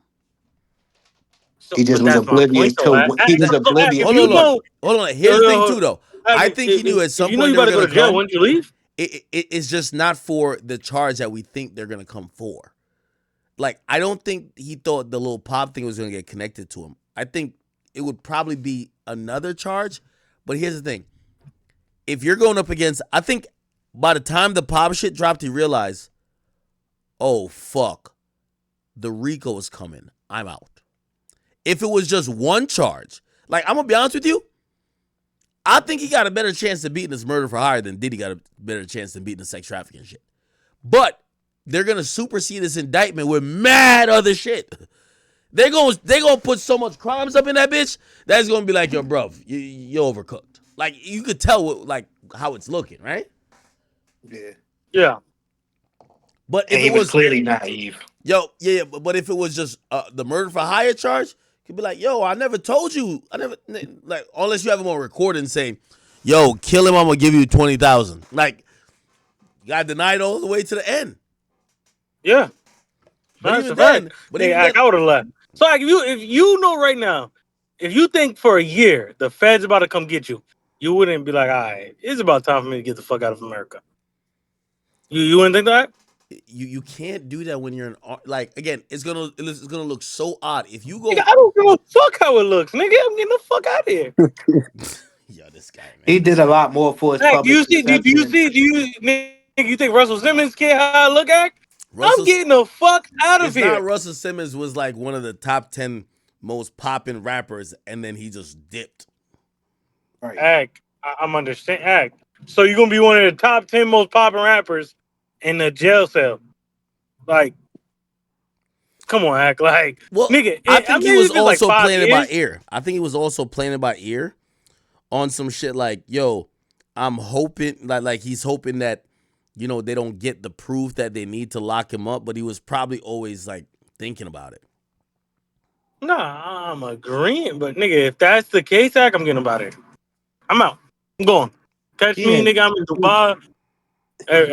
[SPEAKER 4] So,
[SPEAKER 5] He just
[SPEAKER 4] but
[SPEAKER 5] was
[SPEAKER 4] that's my
[SPEAKER 5] oblivious
[SPEAKER 4] point, though.
[SPEAKER 5] to he was
[SPEAKER 1] That
[SPEAKER 4] So, Act, if
[SPEAKER 5] oblivious
[SPEAKER 1] hold
[SPEAKER 5] to
[SPEAKER 1] on,
[SPEAKER 4] you
[SPEAKER 5] what.
[SPEAKER 4] know,
[SPEAKER 1] hold on.
[SPEAKER 4] yo,
[SPEAKER 1] Here's the thing
[SPEAKER 4] yo,
[SPEAKER 1] too, though.
[SPEAKER 4] Act,
[SPEAKER 1] I think he knew at
[SPEAKER 4] if
[SPEAKER 1] some
[SPEAKER 4] you know
[SPEAKER 1] point
[SPEAKER 4] you
[SPEAKER 1] they
[SPEAKER 4] about
[SPEAKER 1] were
[SPEAKER 4] to go
[SPEAKER 1] gonna
[SPEAKER 4] to jail,
[SPEAKER 1] come.
[SPEAKER 4] wouldn't you leave?
[SPEAKER 1] It's just not for the charge that we think they're gonna come for. Like I don't think he thought the little pop thing was gonna get connected to him. I think it would probably be another charge. But here's the thing: if you're going up against, I think by the time the pop shit dropped, he realized, oh fuck, the RICO is coming. I'm out. If it was just one charge, like I'm gonna be honest with you, I think he got a better chance of beating this murder for hire than Diddy got a better chance than beating the sex trafficking shit. But they're gonna supersede this indictment with mad other shit. They gonna put so much crimes up in that bitch that's gonna be like, yo, bro, you overcooked. Like you could tell like how it's looking, right?
[SPEAKER 5] Yeah,
[SPEAKER 4] Yeah.
[SPEAKER 1] But
[SPEAKER 5] and
[SPEAKER 1] if it
[SPEAKER 5] he was
[SPEAKER 1] was,
[SPEAKER 5] clearly naive.
[SPEAKER 1] yo, yeah, but if it was just the murder for hire charge, could be like, yo, I never told you, I never like unless you have him on recording saying, yo, kill him, I'm gonna give you 20,000. Like, got denied all the way to the end.
[SPEAKER 4] Yeah.
[SPEAKER 1] But
[SPEAKER 4] That's
[SPEAKER 1] even
[SPEAKER 4] a fact.
[SPEAKER 1] then, but
[SPEAKER 4] Nigga,
[SPEAKER 1] even
[SPEAKER 4] Act,
[SPEAKER 1] then,
[SPEAKER 4] I would have left. So, like, if you know right now, if you think for a year the Fed's about to come get you, you wouldn't be like, all right, it's about time for me to get the fuck out of America. You wouldn't think that?
[SPEAKER 1] you can't do that when you're an like again. It's gonna look so odd if you
[SPEAKER 4] Nigga,
[SPEAKER 1] go.
[SPEAKER 4] I don't give a fuck how it looks, nigga. I'm getting the fuck out of here.
[SPEAKER 1] Yo, this guy,
[SPEAKER 5] He
[SPEAKER 1] man.
[SPEAKER 5] did a lot more for his
[SPEAKER 4] Act, do
[SPEAKER 5] public
[SPEAKER 4] you see? Do you
[SPEAKER 5] perception.
[SPEAKER 4] see? Do you nigga? You think Russell Simmons care how I look? Act? I'm
[SPEAKER 1] Russell,
[SPEAKER 4] getting the fuck out of
[SPEAKER 1] it's not
[SPEAKER 4] here.
[SPEAKER 1] Russell Simmons was like one of the top 10 most popping rappers, and then he just dipped.
[SPEAKER 5] Right.
[SPEAKER 4] Act. I'm understand. Act. So you're gonna be one of the top 10 most popular rappers in the jail cell? Like, come on, Act. Like,
[SPEAKER 1] Well,
[SPEAKER 4] nigga.
[SPEAKER 1] I
[SPEAKER 4] I
[SPEAKER 1] think he
[SPEAKER 4] maybe
[SPEAKER 1] was
[SPEAKER 4] if it's like
[SPEAKER 1] also
[SPEAKER 4] 5
[SPEAKER 1] playing it by
[SPEAKER 4] years.
[SPEAKER 1] ear. I think he was also playing it by ear on some shit like, yo, I'm hoping like he's hoping that, you know, they don't get the proof that they need to lock him up, but he was probably always like thinking about it.
[SPEAKER 4] Nah, I'm agreeing, but nigga, if that's the case, Act, I'm getting about it. I'm out. I'm going. Catch
[SPEAKER 5] He
[SPEAKER 4] me,
[SPEAKER 5] had,
[SPEAKER 4] nigga. I'm in Dubai,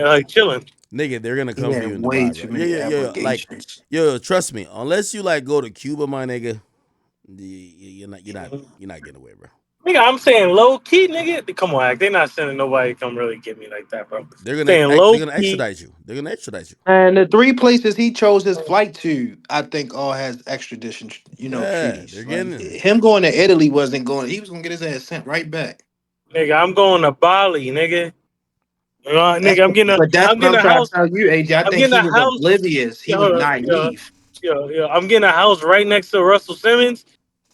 [SPEAKER 4] like chilling.
[SPEAKER 1] Nigga, they're gonna
[SPEAKER 5] he
[SPEAKER 1] come for
[SPEAKER 5] had
[SPEAKER 1] you in
[SPEAKER 5] way
[SPEAKER 1] Dubai, bro.
[SPEAKER 5] too
[SPEAKER 1] Yeah,
[SPEAKER 5] many
[SPEAKER 1] yeah, yeah. Like,
[SPEAKER 5] allegations.
[SPEAKER 1] yo, trust me. Unless you like go to Cuba, my nigga, you're not getting away, bro.
[SPEAKER 4] Nigga, I'm saying low key, nigga. Come on, Act. They not sending nobody to come really get me like that, bro. Saying
[SPEAKER 1] They're
[SPEAKER 4] low
[SPEAKER 1] gonna
[SPEAKER 4] key.
[SPEAKER 1] extradite you. They're gonna extradite you.
[SPEAKER 5] And the three places he chose his flight to, I think, all has extradition,
[SPEAKER 1] Yeah, they're
[SPEAKER 5] treaties. Like
[SPEAKER 1] getting him.
[SPEAKER 5] him going to Italy wasn't going. He was gonna get his ass sent right back.
[SPEAKER 4] Nigga, I'm going to Bali, nigga.
[SPEAKER 5] That-
[SPEAKER 4] Nigga,
[SPEAKER 5] but that's
[SPEAKER 4] I'm
[SPEAKER 5] what
[SPEAKER 4] getting
[SPEAKER 5] I'm
[SPEAKER 4] a
[SPEAKER 5] trying to
[SPEAKER 4] house.
[SPEAKER 5] tell you, AJ. I
[SPEAKER 4] I'm
[SPEAKER 5] think
[SPEAKER 4] getting
[SPEAKER 5] he
[SPEAKER 4] a
[SPEAKER 5] was
[SPEAKER 4] house.
[SPEAKER 5] oblivious. He was
[SPEAKER 4] Yo, yo,
[SPEAKER 5] naive.
[SPEAKER 4] I'm getting a house right next to Russell Simmons,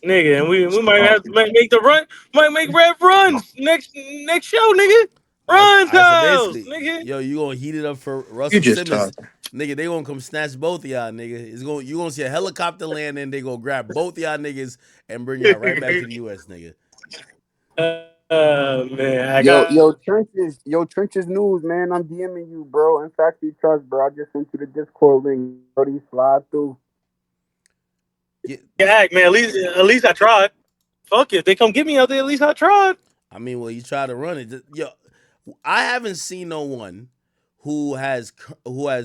[SPEAKER 4] nigga, and we might
[SPEAKER 5] Oh,
[SPEAKER 4] have to make the run. Might make Rev runs next show, nigga. Runs
[SPEAKER 1] So
[SPEAKER 4] house,
[SPEAKER 1] basically,
[SPEAKER 4] nigga.
[SPEAKER 1] yo, you gonna heat it up for
[SPEAKER 5] you
[SPEAKER 1] Russell
[SPEAKER 5] just
[SPEAKER 1] Simmons,
[SPEAKER 5] talking.
[SPEAKER 1] nigga? They gonna come snatch both of y'all, nigga. You gonna see a helicopter land, and they gonna grab both of y'all niggas and bring y'all right back to the U.S., nigga.
[SPEAKER 4] Man, I
[SPEAKER 6] Yo,
[SPEAKER 4] got.
[SPEAKER 6] yo, Trenches news, man. I'm DMing you, bro. In fact, you trust, bro. I just sent you the Discord link. Bro, these slide through.
[SPEAKER 1] Yeah,
[SPEAKER 4] Yeah, man. At least I tried. Fuck it. If they come get me out there, at least I tried.
[SPEAKER 1] I mean, well, you try to run it. Yo, I haven't seen no one who has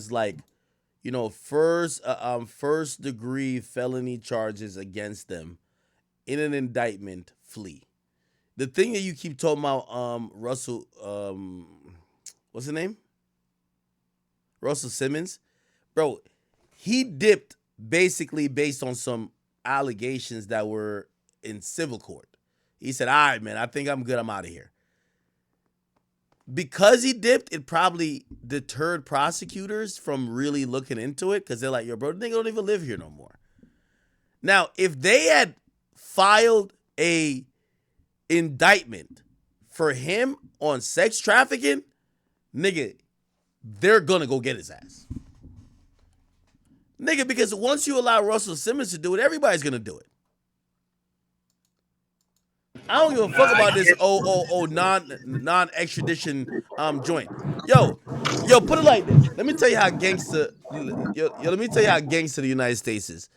[SPEAKER 1] like, you know, first degree felony charges against them in an indictment flee. The thing that you keep talking about, Russell, what's his name? Russell Simmons, bro. He dipped basically based on some allegations that were in civil court. He said, "All right, man, I think I'm good. I'm out of here." Because he dipped, it probably deterred prosecutors from really looking into it because they're like, yo, bro, the nigga don't even live here no more. Now, if they had filed a indictment for him on sex trafficking, nigga, they're gonna go get his ass. Nigga, because once you allow Russell Simmons to do it, everybody's gonna do it. I don't give a fuck about this non extradition joint. Yo, put it like this. Let me tell you how gangster let me tell you how gangster the United States is.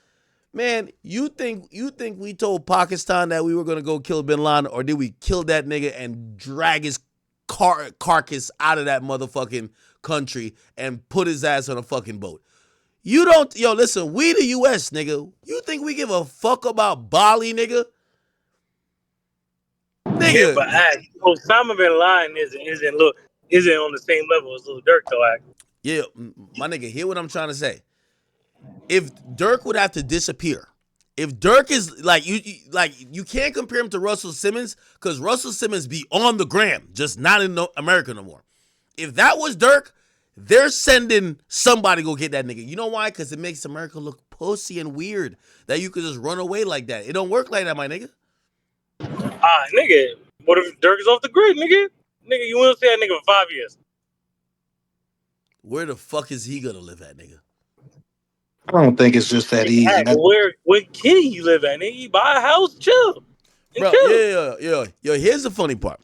[SPEAKER 1] Man, you think we told Pakistan that we were gonna go kill Bin Laden, or did we kill that nigga and drag his carcass out of that motherfucking country and put his ass on a fucking boat? You don't, listen, we the US, nigga. You think we give a fuck about Bali, nigga?
[SPEAKER 4] Yeah,
[SPEAKER 1] Nigga,
[SPEAKER 4] but Osama bin Laden isn't on the same level as Lil Durk though. Act.
[SPEAKER 1] yeah, my nigga, hear what I'm trying to say. If Durk would have to disappear, if Durk is like you can't compare him to Russell Simmons because Russell Simmons be on the gram, just not in America no more. If that was Durk, they're sending somebody to go get that nigga. You know why? Because it makes America look pussy and weird that you could just run away like that. It don't work like that, my nigga.
[SPEAKER 4] Nigga, what if Dirk is off the grid, nigga? Nigga, you want to say that nigga for 5 years?
[SPEAKER 1] Where the fuck is he gonna live at, nigga?
[SPEAKER 5] I don't think it's just that easy.
[SPEAKER 4] Hey, where can he live at, nigga? He buy a house, chill, and
[SPEAKER 1] Bro,
[SPEAKER 4] chill.
[SPEAKER 1] yeah. Here's the funny part.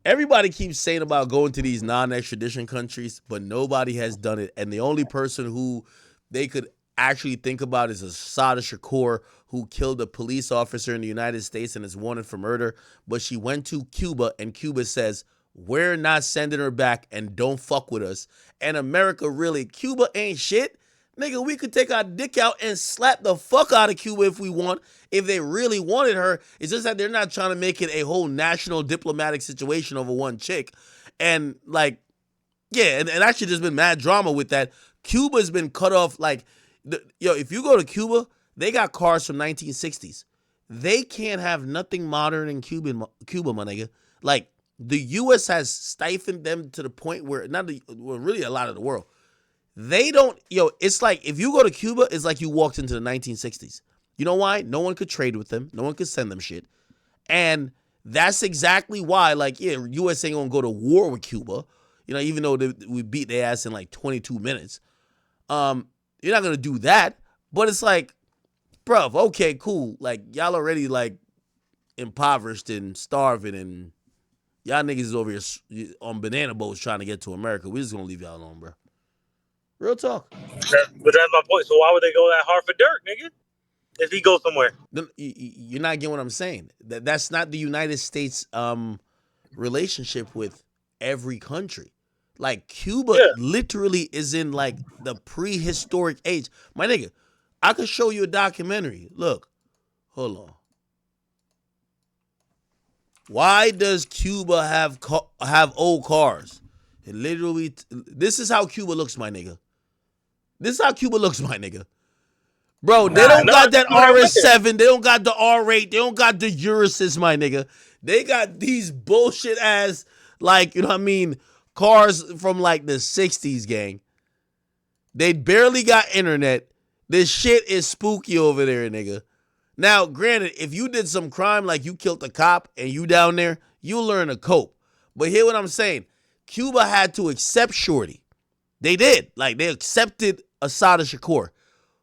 [SPEAKER 1] Everybody keeps saying about going to these non-extradition countries, but nobody has done it. And the only person who they could actually think about is Asada Shakur, who killed a police officer in the United States and is wanted for murder. But she went to Cuba, and Cuba says, we're not sending her back and don't fuck with us. And America really, Cuba ain't shit. Nigga, we could take our dick out and slap the fuck out of Cuba if we want, if they really wanted her. It's just that they're not trying to make it a whole national diplomatic situation over one chick. And like, yeah, and actually there's been mad drama with that. Cuba's been cut off. Like, if you go to Cuba, they got cars from 1960s. They can't have nothing modern in Cuba, my nigga. Like the U.S. has stifled them to the point where really a lot of the world. They don't, it's like if you go to Cuba, it's like you walked into the 1960s. You know why? No one could trade with them. No one could send them shit. And that's exactly why, like, yeah, U.S. ain't gonna go to war with Cuba. Even though we beat their ass in like 22 minutes. You're not gonna do that. But it's like, bruv, okay, cool. Like, y'all already like impoverished and starving, and y'all niggas is over here on banana boats trying to get to America. We're just gonna leave y'all alone, bro. Real talk.
[SPEAKER 4] But that's my point. So why would they go that hard for Dirk, nigga? If he goes somewhere.
[SPEAKER 1] You're not getting what I'm saying. That's not the United States relationship with every country. Like Cuba literally is in like the prehistoric age. My nigga, I could show you a documentary. Look, hold on. Why does Cuba have old cars? It literally, this is how Cuba looks, my nigga. This is how Cuba looks, my nigga. Bro, they don't got that RS7. They don't got the R8. They don't got the Urusys, my nigga. They got these bullshit ass, like, you know what I mean, cars from like the 60s, gang. They barely got internet. This shit is spooky over there, nigga. Now, granted, if you did some crime, like you killed a cop and you down there, you'll learn to cope. But hear what I'm saying. Cuba had to accept Shorty. They did. Like, they accepted Assata Shakur.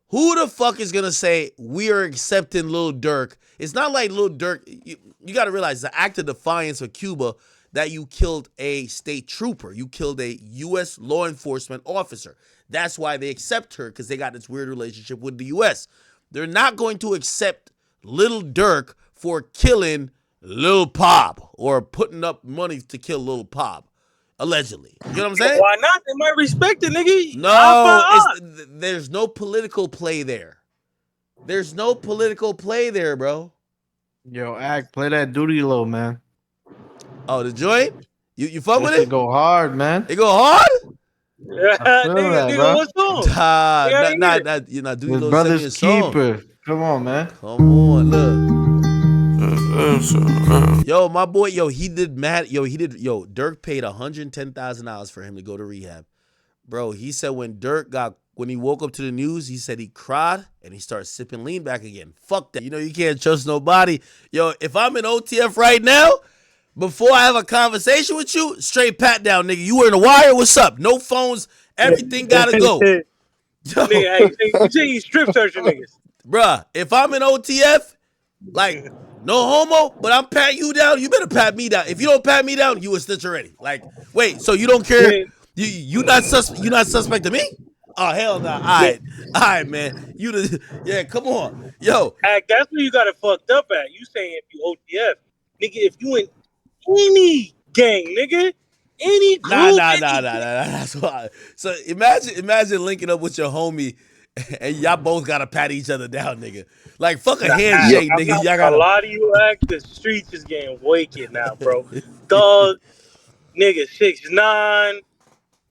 [SPEAKER 1] Who the fuck is going to say we are accepting Lil Durk? It's not like Lil Durk. You got to realize the act of defiance of Cuba that you killed a state trooper. You killed a U.S. law enforcement officer. That's why they accept her, because they got this weird relationship with the U.S. They're not going to accept Lil Durk for killing Lil Pop or putting up money to kill Lil Pop. Allegedly. You know what I'm saying?
[SPEAKER 4] Why not? They might respect it, nigga.
[SPEAKER 1] No, there's no political play there. There's no political play there, bro.
[SPEAKER 7] Yo, Act, play that Duty Low, man.
[SPEAKER 1] Oh, the joint? You fuck with
[SPEAKER 7] That
[SPEAKER 1] it?
[SPEAKER 7] go hard, man.
[SPEAKER 1] It go hard?
[SPEAKER 4] Yeah, nigga, what's wrong?
[SPEAKER 1] You're not doing
[SPEAKER 7] His
[SPEAKER 1] little
[SPEAKER 7] brother's
[SPEAKER 1] song.
[SPEAKER 7] keeper. Come on, man.
[SPEAKER 1] Come on, look. Yo, my boy, Durk paid $110,000 for him to go to rehab. Bro, he said when he woke up to the news, he said he cried and he started sipping lean back again. Fuck that. You can't trust nobody. Yo, if I'm in OTF right now, before I have a conversation with you, straight pat down, nigga. You were in the wire? What's up? No phones. Everything gotta go. Yo,
[SPEAKER 4] nigga, you say you strip searching niggas.
[SPEAKER 1] Bruh, if I'm in OTF, like, no homo, but I'm patting you down, you better pat me down. If you don't pat me down, you a snitch already. Like, wait, so you don't care? You not suspect of me? Oh, hell no. All right, man. Come on. Yo.
[SPEAKER 4] Act, that's where you got it fucked up at. You saying if you OTF. Nigga, if you in any gang, nigga, any group.
[SPEAKER 1] Nah. That's why. So imagine linking up with your homie and y'all both gotta pat each other down, nigga. Like, fuck a handshake, nigga. Y'all gotta.
[SPEAKER 4] A lot of you Act, the streets is getting wicked now, bro. Thug, nigga, 6ix9ine,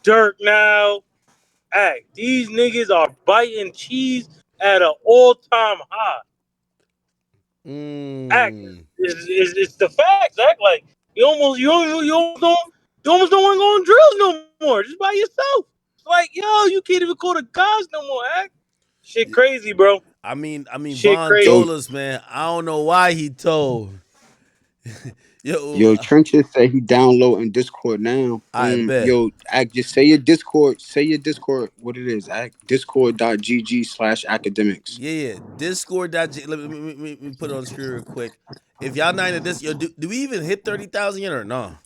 [SPEAKER 4] Durk now. Act, these niggas are biting cheese at an all-time high. Act, it's the facts. Act like you almost don't want to go on drills no more. Just by yourself. It's like, yo, you can't even call the guys no more. Act, shit crazy, bro.
[SPEAKER 1] I mean, Von told us, man. I don't know why he told.
[SPEAKER 6] Yo, Trenches said he downloading Discord now.
[SPEAKER 1] I bet.
[SPEAKER 6] Yo, Act, just say your Discord. Say your Discord. What it is? Act discord.gg/academics.
[SPEAKER 1] Yeah. Discord.gg. Let me put it on the screen real quick. If y'all not in this, do we even hit 30,000 yet or no?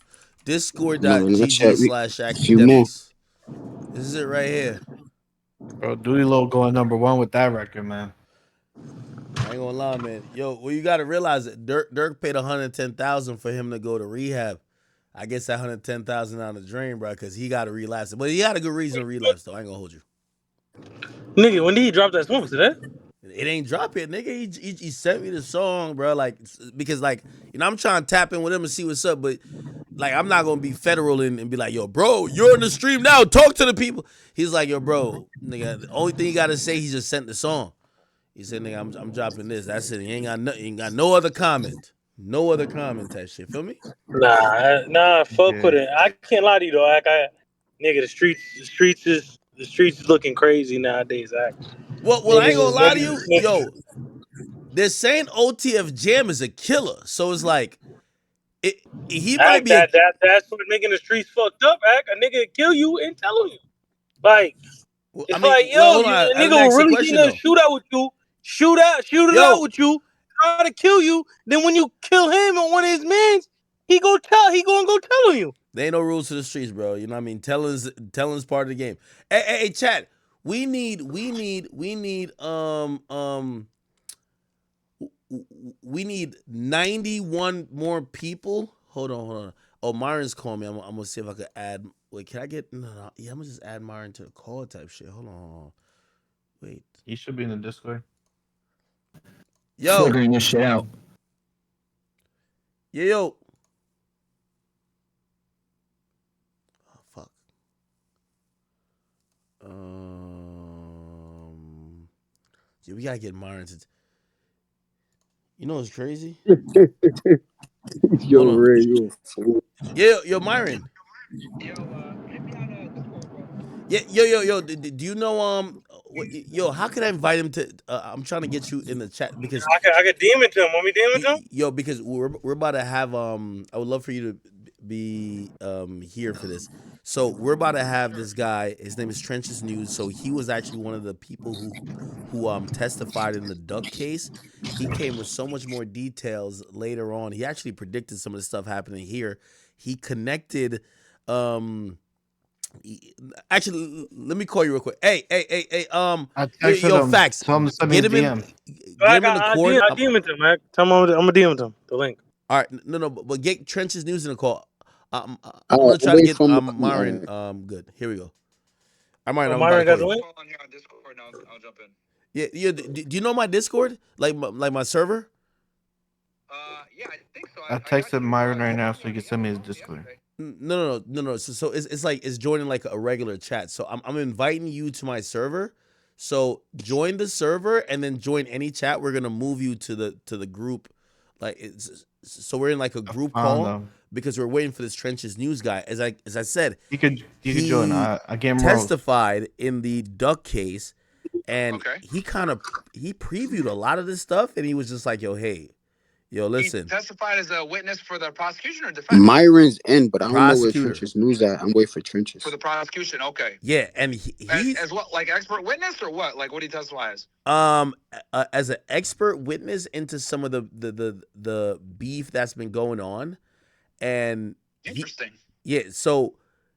[SPEAKER 1] Discord.gg/academics. This is it right here.
[SPEAKER 7] Bro, Duty Low going #1 with that record, man.
[SPEAKER 1] I ain't gonna lie, man. Yo, well, you gotta realize that Durk paid $110,000 for him to go to rehab. I guess that $110,000 on the drain, bro, because he got to relapse. But he had a good reason to relapse, though. I ain't gonna hold you.
[SPEAKER 4] Nigga, when did he drop that song today?
[SPEAKER 1] It ain't drop yet, nigga. He sent me the song, bro. Like, because, like, I'm trying to tap in with him and see what's up, but, like, I'm not gonna be federal and be like, yo, bro, you're in the stream now. Talk to the people. He's like, yo, bro, nigga, the only thing he gotta say, he just sent the song. He said, nigga, I'm dropping this. That's it. He ain't got no other comment. No other comment type shit. Feel me?
[SPEAKER 4] Nah, fuck
[SPEAKER 7] Yeah.
[SPEAKER 4] with it. I can't lie to you though. Nigga, the streets is looking crazy nowadays.
[SPEAKER 1] Well, I ain't gonna lie to
[SPEAKER 4] Niggas
[SPEAKER 1] you.
[SPEAKER 4] is snitching.
[SPEAKER 1] Yo, they're saying OTF Jam is a killer. So it's like, it, he might be a.
[SPEAKER 4] That's what making the streets fucked up. A nigga kill you and tell you. Like
[SPEAKER 1] I
[SPEAKER 4] it's
[SPEAKER 1] mean,
[SPEAKER 4] like
[SPEAKER 1] well,
[SPEAKER 4] yo,
[SPEAKER 1] hold on.
[SPEAKER 4] a
[SPEAKER 1] I
[SPEAKER 4] nigga
[SPEAKER 1] didn't
[SPEAKER 4] will
[SPEAKER 1] ask the
[SPEAKER 4] really get
[SPEAKER 1] question
[SPEAKER 4] in a
[SPEAKER 1] though.
[SPEAKER 4] shootout with you, shoot it out
[SPEAKER 1] Yo,
[SPEAKER 4] with you, try to kill you. Then when you kill him and one of his mans, he gonna go tell on you.
[SPEAKER 1] there ain't no rules to the streets, bro. You know what I mean? Telling's part of the game. Hey, chat. We need we need 91 more people. Hold on. Oh, Myron's calling me. I'm gonna see if I could add. Wait, can I get? No. Yeah, I'm gonna just add Myron to the call type shit. Hold on. Wait.
[SPEAKER 7] He should be in the Discord.
[SPEAKER 1] Yo.
[SPEAKER 5] Figuring this shit out.
[SPEAKER 1] Yeah, yo. Oh, fuck. Yeah, we gotta get Myron to. You know what's crazy?
[SPEAKER 6] Yo,
[SPEAKER 1] Hold on.
[SPEAKER 6] Ray, you a fool.
[SPEAKER 1] Yeah, yo, Myron. Yeah, yo. Do you know yo? How can I invite him to? I'm trying to get you in the chat because
[SPEAKER 4] I could DM it to him. Want me to DM it to him?
[SPEAKER 1] yo, because we're about to have I would love for you to be here for this. So we're about to have this guy. His name is Trenches News. So he was actually one of the people who testified in the Duck case. He came with so much more details later on. He actually predicted some of the stuff happening here. He connected. Actually, let me call you real quick. Hey.
[SPEAKER 7] I texted
[SPEAKER 1] Yo,
[SPEAKER 7] him.
[SPEAKER 1] facts.
[SPEAKER 7] Told him to send me a
[SPEAKER 1] Get him in.
[SPEAKER 7] DM.
[SPEAKER 1] Get him in the cord.
[SPEAKER 4] I DM it to him, man. Tell him I'm gonna DM it to him. The link.
[SPEAKER 1] All right, no, but get Trench's News in the call. I'm
[SPEAKER 6] All
[SPEAKER 1] gonna
[SPEAKER 6] right,
[SPEAKER 1] try to
[SPEAKER 6] wait
[SPEAKER 1] get
[SPEAKER 6] for him to come.
[SPEAKER 1] Myron. Good. Here we go. I'm Myron.
[SPEAKER 4] Oh,
[SPEAKER 1] I'm about to
[SPEAKER 4] Myron
[SPEAKER 1] call
[SPEAKER 4] got the
[SPEAKER 1] you.
[SPEAKER 4] link.
[SPEAKER 1] Yeah. Do you know my Discord? Like my server?
[SPEAKER 7] I texted Myron right now so he can send me his Discord.
[SPEAKER 1] No. So it's like it's joining like a regular chat. So I'm inviting you to my server. So join the server and then join any chat. We're gonna move you to the group. Like so we're in like a group
[SPEAKER 7] Found
[SPEAKER 1] call
[SPEAKER 7] them.
[SPEAKER 1] because we're waiting for this Trenches News guy. As I said,
[SPEAKER 7] You could join. I gave him roast.
[SPEAKER 1] testified in the Duck case, and he previewed a lot of this stuff, and he was just like, "Yo, listen."
[SPEAKER 8] He testified as a witness for the prosecution or defense?
[SPEAKER 6] Myron's in, but I don't know where
[SPEAKER 1] Prosecutor.
[SPEAKER 6] Trenches News at. I'm waiting for Trenches.
[SPEAKER 8] For the prosecution, okay.
[SPEAKER 1] Yeah, and he's
[SPEAKER 8] As what, like expert witness or what? Like what did he testify as?
[SPEAKER 1] as an expert witness into some of the beef that's been going on, and
[SPEAKER 8] Interesting.
[SPEAKER 1] so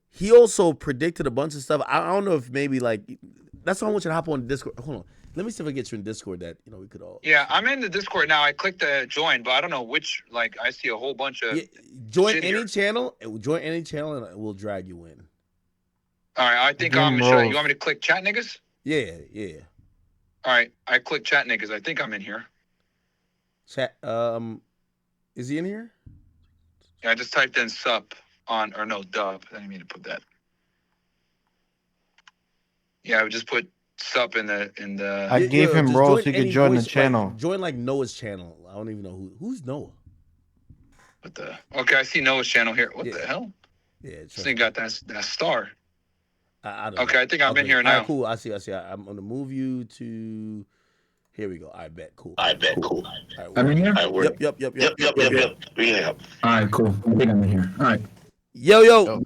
[SPEAKER 1] he also predicted a bunch of stuff. I don't know if maybe like that's why I want you to hop on Discord. Hold on, let me see if I get you in Discord that we could all.
[SPEAKER 8] Yeah, I'm in the Discord now. I clicked the join, but I don't know which. Like I see a whole bunch of.
[SPEAKER 1] Join
[SPEAKER 8] shit
[SPEAKER 1] any
[SPEAKER 8] here.
[SPEAKER 1] channel. Join any channel, and we'll drag you in.
[SPEAKER 8] All right, I think
[SPEAKER 7] Give
[SPEAKER 8] I'm
[SPEAKER 7] him
[SPEAKER 8] gonna show you.
[SPEAKER 7] roast.
[SPEAKER 8] You want me to click chat niggas?
[SPEAKER 1] Yeah.
[SPEAKER 8] All right, I click chat niggas. I think I'm in here.
[SPEAKER 1] Chat. Is he in here?
[SPEAKER 8] Yeah, I just typed in sup on or no dub. I didn't mean to put that. Yeah, I would just put sup in the.
[SPEAKER 7] I gave him
[SPEAKER 1] just
[SPEAKER 7] roles. He
[SPEAKER 1] any
[SPEAKER 7] could join the
[SPEAKER 1] voice,
[SPEAKER 7] channel.
[SPEAKER 1] Like, join like Noah's channel. I don't even know who's Noah.
[SPEAKER 8] What the? Okay, I see Noah's channel here. What
[SPEAKER 1] Yeah.
[SPEAKER 8] the hell?
[SPEAKER 1] Yeah,
[SPEAKER 8] This thing got that star.
[SPEAKER 1] I don't
[SPEAKER 8] Okay,
[SPEAKER 1] know.
[SPEAKER 8] I think I'm in here
[SPEAKER 1] All
[SPEAKER 8] now.
[SPEAKER 1] right, cool. I see. I'm gonna move you to. Here we go. I bet. Cool.
[SPEAKER 9] Cool.
[SPEAKER 1] All right,
[SPEAKER 9] I'm in here?
[SPEAKER 1] Yep.
[SPEAKER 9] Yep.
[SPEAKER 5] All right, cool. I think I'm in here. All right.
[SPEAKER 1] Yo.
[SPEAKER 5] Yo,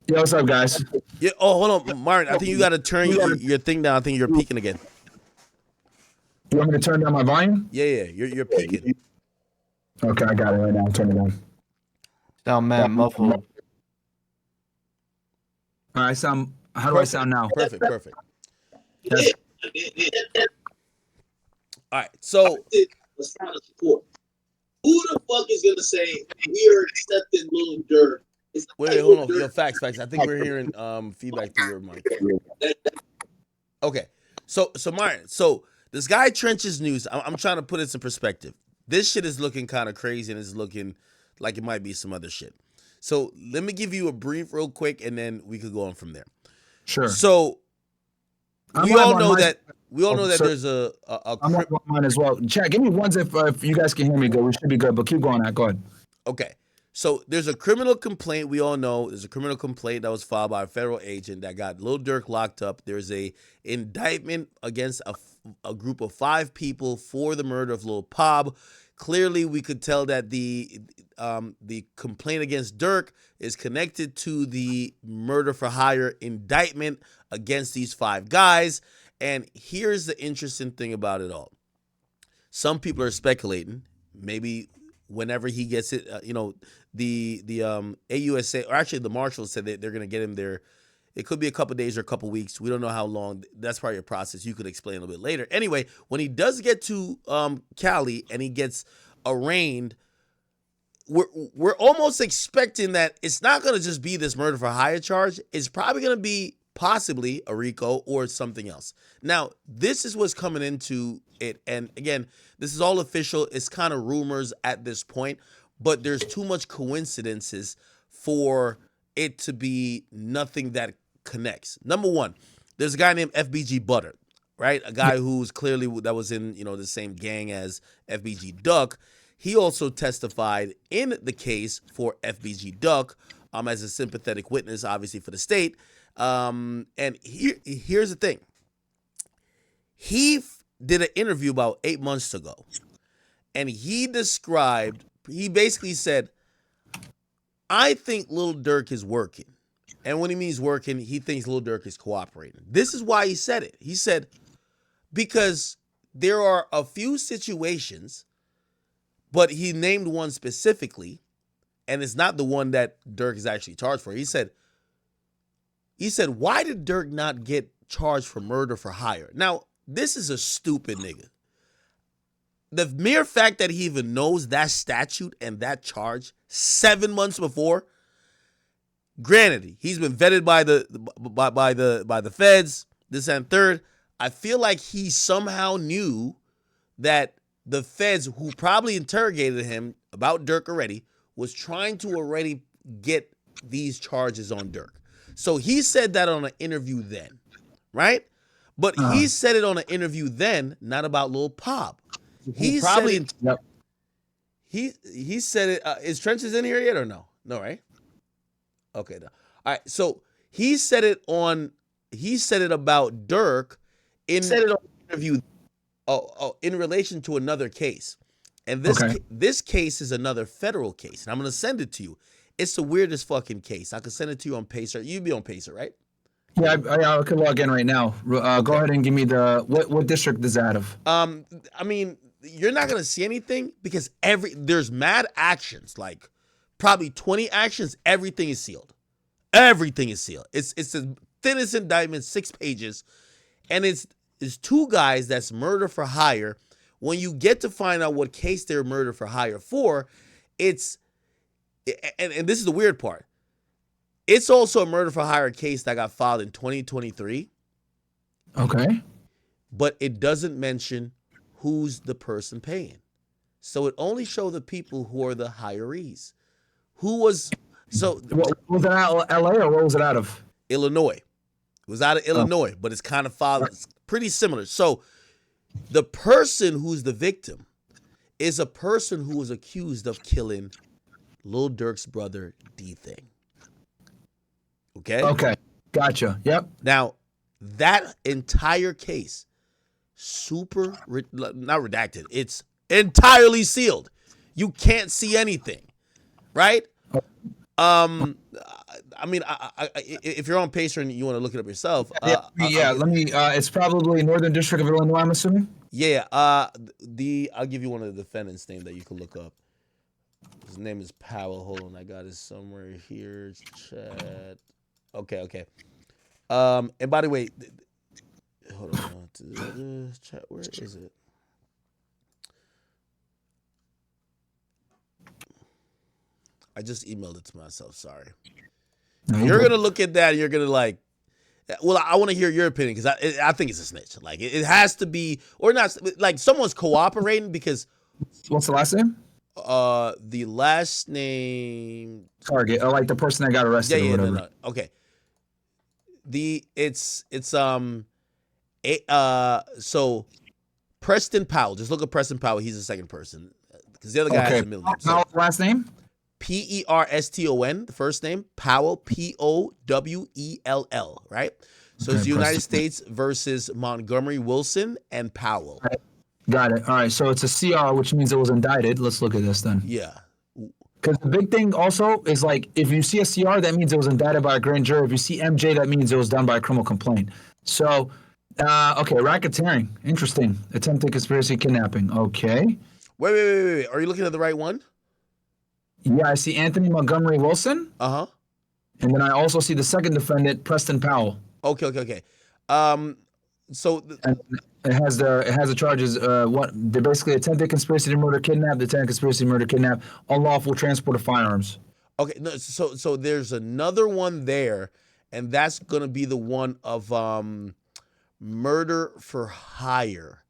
[SPEAKER 5] what's up, guys?
[SPEAKER 1] Yeah. Oh, hold on, Martin. I think you got to turn your thing down. I think you're peaking again.
[SPEAKER 5] You want me to turn down my volume?
[SPEAKER 1] Yeah. You're peaking.
[SPEAKER 5] Okay, I got it right now. Turn it down.
[SPEAKER 7] Sound mad muffled.
[SPEAKER 5] All right, how do I sound now?
[SPEAKER 1] Perfect.
[SPEAKER 5] Yes.
[SPEAKER 1] All right. So
[SPEAKER 9] Let's try to support. Who the fuck is gonna say we are accepting Lil Durk?
[SPEAKER 1] wait, hold on. Yo, facts. I think we're hearing feedback through your mic. Okay. So Martin. So this guy Trench's News. I'm trying to put it in perspective. This shit is looking kind of crazy, and it's looking like it might be some other shit. So let me give you a brief real quick, and then we could go on from there.
[SPEAKER 5] Sure.
[SPEAKER 1] So We all know that. We all know that there's a
[SPEAKER 10] I'm on mine as well. Chat, give me ones if you guys can hear me good. We should be good, but keep going. Go ahead.
[SPEAKER 1] Okay. So there's a criminal complaint. We all know there's a criminal complaint that was filed by a federal agent that got Lil Durk locked up. There's a indictment against a group of 5 people for the murder of Lil Pop. Clearly, we could tell that the complaint against Durk is connected to the murder for hire indictment against these 5 guys. And here's the interesting thing about it all. Some people are speculating, maybe whenever he gets it, the AUSA, or actually the marshals said that they're going to get him there. It could be a couple days or a couple weeks. We don't know how long. That's probably a process. You could explain a little bit later. Anyway, when he does get to Cali and he gets arraigned, we're almost expecting that it's not going to just be this murder for hire charge. It's probably going to be possibly a RICO or something else. Now, this is what's coming into it. And again, this is all official. It's kind of rumors at this point, but there's too much coincidences for it to be nothing that connects. Number one, there's a guy named FBG Butter, right? A guy who's clearly that was in, the same gang as FBG Duck. He also testified in the case for FBG Duck as a sympathetic witness, obviously for the state. And here's the thing. He did an interview about 8 months ago, and he basically said, I think Lil Durk is working. And when he means working, he thinks Lil Durk is cooperating. This is why he said it. He said, because there are a few situations, but he named one specifically, and it's not the one that Durk is actually charged for. He said, why did Durk not get charged for murder for hire? Now, this is a stupid nigga. The mere fact that he even knows that statute and that charge 7 months before, granted, he's been vetted by the feds, this and third. I feel like he somehow knew that the feds, who probably interrogated him about Durk already, was trying to already get these charges on Durk. So he said that on an interview then, right? But he said it on an interview then, not about Lil Pop. He probably said it. Yep. He said it. Is Trenches in here yet or no? No, right? Okay. No. All right. So he said it about Durk in an interview. In relation to another case, and this case is another federal case, and I'm gonna send it to you. It's the weirdest fucking case. I can send it to you on Pacer. You'd be on Pacer, right?
[SPEAKER 10] Yeah, I can log in right now. Okay. Go ahead and give me what district is that of?
[SPEAKER 1] I mean, you're not gonna see anything because there's mad actions, like probably 20 actions. Everything is sealed. Everything is sealed. It's the thinnest indictment, 6 pages, and it's 2 guys that's murder for hire. When you get to find out what case they're murder for hire for, and this is the weird part. It's also a murder for hire case that got filed in 2023.
[SPEAKER 10] Okay.
[SPEAKER 1] But it doesn't mention who's the person paying. So it only shows the people who are the hirees. Was
[SPEAKER 10] it out of LA or what was it out of?
[SPEAKER 1] Illinois. It was out of Illinois, but it's kind of filed. It's pretty similar. So the person who's the victim is a person who was accused of killing Lil Durk's brother, D-Thing. Okay?
[SPEAKER 10] Okay. Gotcha. Yep.
[SPEAKER 1] Now, that entire case, not redacted, it's entirely sealed. You can't see anything, right? I mean, if you're on Pacer and you want to look it up yourself.
[SPEAKER 10] Let me, it's probably Northern District of Illinois, I'm assuming?
[SPEAKER 1] Yeah, I'll give you one of the defendants' name that you can look up. His name is Powell. Hold on, I got it somewhere here. Chat. Okay. And by the way, hold on. Chat, where is it? I just emailed it to myself. Sorry. You're going to look at that and you're going to like, well, I want to hear your opinion because I think it's a snitch. Like, it has to be, or not, like someone's cooperating because.
[SPEAKER 10] What's the last name?
[SPEAKER 1] The last name.
[SPEAKER 10] Target, like the person that got arrested or whatever.
[SPEAKER 1] No. Okay. It's So Preston Powell. Just look at Preston Powell. He's the second person because the other guy has a middle name. So
[SPEAKER 10] Powell's last name?
[SPEAKER 1] Perston, the first name, Powell, Powell, right? So it's
[SPEAKER 10] Okay,
[SPEAKER 1] United
[SPEAKER 10] Preston.
[SPEAKER 1] States versus Montgomery Wilson and Powell.
[SPEAKER 10] Got it. All right. So it's a CR, which means it was indicted. Let's look at this then.
[SPEAKER 1] Yeah.
[SPEAKER 10] Because the big thing also is like if you see a CR, that means it was indicted by a grand jury. If you see MJ, that means it was done by a criminal complaint. So, okay, racketeering. Interesting. Attempted conspiracy kidnapping. Okay.
[SPEAKER 1] Wait. Are you looking at the right one?
[SPEAKER 10] Yeah, I see Anthony Montgomery Wilson.
[SPEAKER 1] Uh-huh.
[SPEAKER 10] And then I also see the second defendant, Preston Powell.
[SPEAKER 1] Okay. So
[SPEAKER 10] And it has the charges. They're basically attempted conspiracy to murder, kidnap, attempted conspiracy to murder, kidnap, unlawful transport of firearms.
[SPEAKER 1] okay, no, so there's another one there, and that's gonna be the one of murder for hire.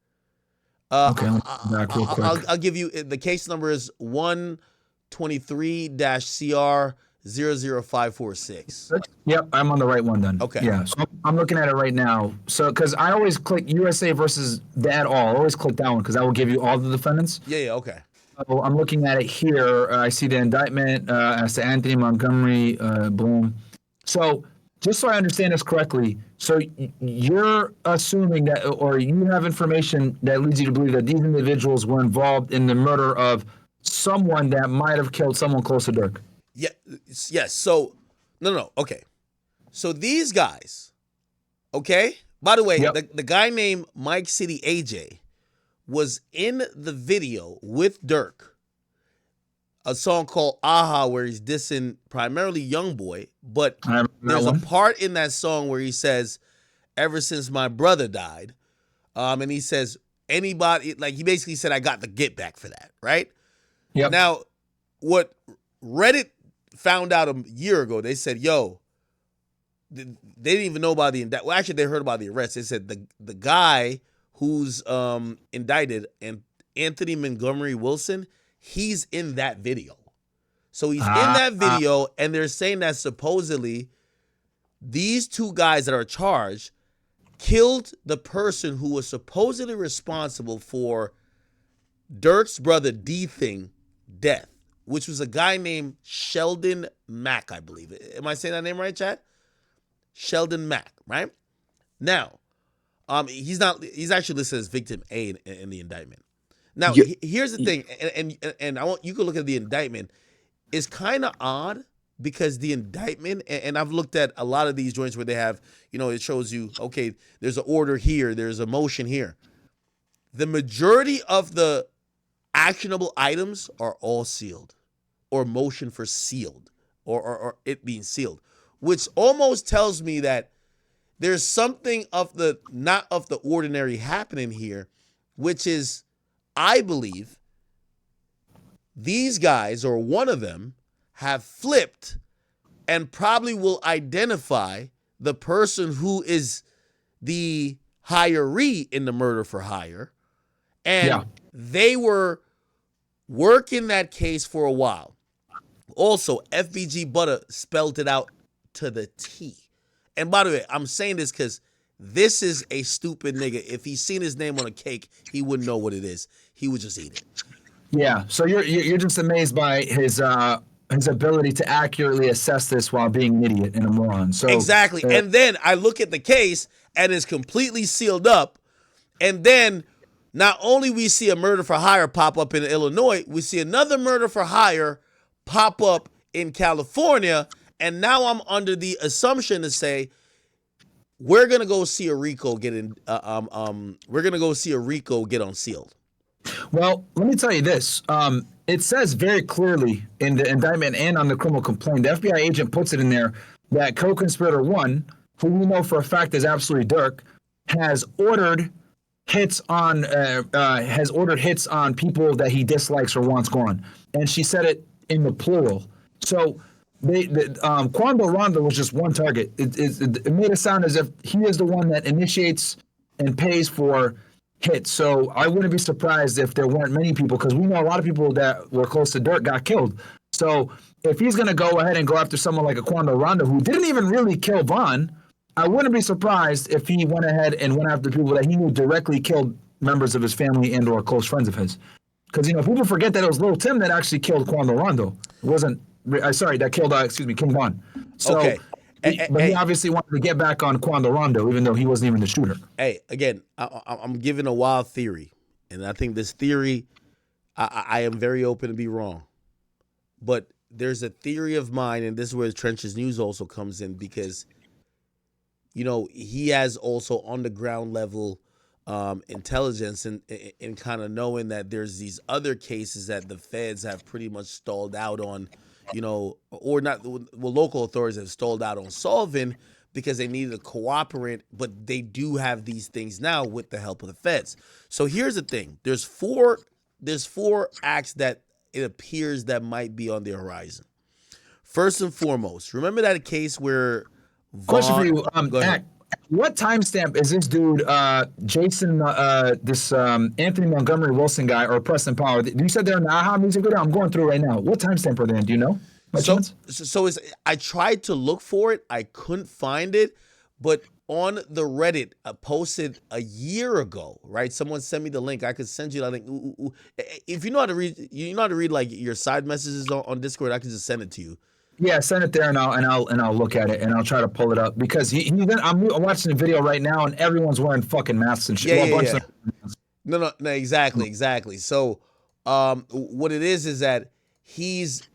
[SPEAKER 10] Okay, let me go back real quick.
[SPEAKER 1] I'll give you the case number is 123-CR00546.
[SPEAKER 10] Yep, I'm on the right one then.
[SPEAKER 1] Okay.
[SPEAKER 10] Yeah, so I'm looking at it right now. So, because I always click USA versus the et al. I always click that one because that will give you all the defendants.
[SPEAKER 1] Yeah, okay.
[SPEAKER 10] So I'm looking at it here. I see the indictment as to Anthony Montgomery, boom. So, just so I understand this correctly, so you're assuming that, or you have information that leads you to believe that these individuals were involved in the murder of someone that might have killed someone close to Durk.
[SPEAKER 1] Yeah, yes. So, no. Okay. So these guys, okay? By the way,
[SPEAKER 10] Yep.
[SPEAKER 1] the guy named Mike City AJ was in the video with Durk, a song called Aha, where he's dissing primarily Youngboy, but
[SPEAKER 10] I remember that
[SPEAKER 1] there's a
[SPEAKER 10] one.
[SPEAKER 1] part in that song where he says, ever since my brother died, and he says, anybody, like he basically said, I got the get back for that, right?
[SPEAKER 10] Yep.
[SPEAKER 1] Now, what Reddit found out a year ago, they said, yo, they didn't even know about the indictment. Well, actually, they heard about the arrest. They said the guy who's indicted, and Anthony Montgomery Wilson, he's in that video. So he's in that video, and they're saying that supposedly these two guys that are charged killed the person who was supposedly responsible for Durk's brother D-Thing death, which was a guy named Sheldon Mack, I believe. Am I saying that name right, Chad? Sheldon Mack, right? Now, he's actually listed as victim A in the indictment. Now, here's the thing, and I want you can look at the indictment. It's kind of odd because the indictment, and I've looked at a lot of these joints where they have, it shows you, okay, there's an order here, there's a motion here. The majority of the actionable items are all sealed, or motion for sealed, or it being sealed, which almost tells me that there's something of the not of the ordinary happening here, which is, I believe, these guys, or one of them, have flipped and probably will identify the person who is the hiree in the murder for hire. And they were working that case for a while. Also, FBG Butter spelled it out to the T. And by the way, I'm saying this because this is a stupid nigga. If he's seen his name on a cake, he wouldn't know what it is. He would just eat it.
[SPEAKER 10] Yeah. So you're just amazed by his ability to accurately assess this while being an idiot and a moron. So
[SPEAKER 1] exactly. And then I look at the case and it's completely sealed up. And then not only we see a murder for hire pop up in Illinois, we see another murder for hire pop up in California. And now I'm under the assumption to say we're gonna go see a RICO get unsealed.
[SPEAKER 10] Well, let me tell you this. It says very clearly in the indictment and on the criminal complaint, the FBI agent puts it in there that co-conspirator 1, who we know for a fact is absolutely Durk, has ordered hits on people that he dislikes or wants gone, and she said it in the plural. So Quando Rondo was just one target. It made it sound as if he is the one that initiates and pays for hits. So I wouldn't be surprised if there weren't many people, because we know a lot of people that were close to Durk got killed. So if he's going to go ahead and go after someone like a Quando Rondo, who didn't even really kill Vaughn, I wouldn't be surprised if he went ahead and went after people that he knew directly killed members of his family and or close friends of his. Because people forget that it was Lil Tim that actually killed Quando Rondo. It wasn't. Sorry, that killed King Von. So,
[SPEAKER 1] Okay.
[SPEAKER 10] but he obviously wanted to get back on Quando Rondo, even though he wasn't even the shooter.
[SPEAKER 1] Hey, again, I'm giving a wild theory, and I think this theory, I am very open to be wrong, but there's a theory of mine, and this is where Trenches News also comes in, because he has also on the ground level intelligence and kind of knowing that there's these other cases that the feds have pretty much stalled out on, or not. Well, local authorities have stalled out on solving because they needed to cooperate, but they do have these things now with the help of the feds. So here's the thing: there's four acts that it appears that might be on the horizon. First and foremost, remember that case where
[SPEAKER 10] Question for you,
[SPEAKER 1] Go ahead.
[SPEAKER 10] what timestamp is this dude, Jason, this Anthony Montgomery Wilson guy, or Preston Power? You said they're in the AHA music video. I'm going through right now. What timestamp are they in? Do you know? By chance?
[SPEAKER 1] So I tried to look for it. I couldn't find it, but on the Reddit, posted a year ago, right? Someone sent me the link. I could send you that link. If you know how to read like your side messages on Discord, I can just send it to you.
[SPEAKER 10] Yeah, send it there, and I'll look at it, and I'll try to pull it up, because I'm watching the video right now, and everyone's wearing fucking masks and shit.
[SPEAKER 1] Yeah. No, exactly. So, what it is that he's,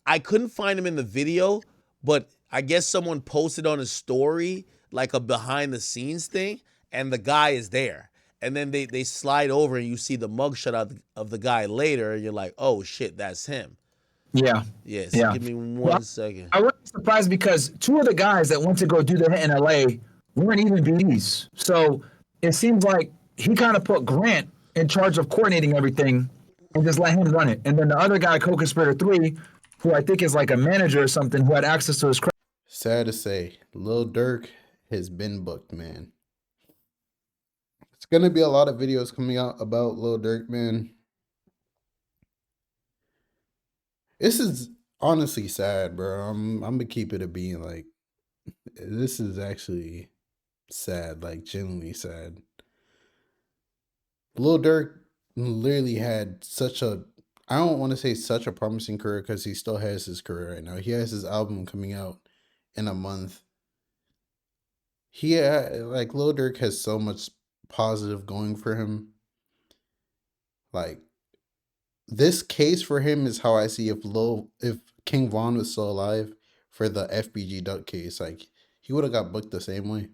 [SPEAKER 1] I couldn't find him in the video, but I guess someone posted on his story like a behind the scenes thing, and the guy is there. And then they slide over and you see the mugshot of the guy later, and you're like, oh shit, that's him.
[SPEAKER 10] Yeah.
[SPEAKER 1] Yeah, so give me one second.
[SPEAKER 10] I wasn't surprised, because two of the guys that went to go do the hit in LA weren't even BDs. So it seems like he kind of put Grant in charge of coordinating everything and just let him run it. And then the other guy, co-conspirator 3, who I think is like a manager or something, who had access to his credit.
[SPEAKER 11] Sad to say, Lil Durk has been booked, man. It's gonna be a lot of videos coming out about Lil Durk, man. This is honestly sad, bro. I'm gonna keep it a being. Like, this is actually sad, like genuinely sad. Lil Durk literally had such a, I don't want to say such a promising career, because he still has his career right now. He has his album coming out in a month. Like, Lil Durk has so much positive going for him. Like, this case for him is how I see if King Von was still alive for the FBG Duck case. Like, he would have got booked the same way.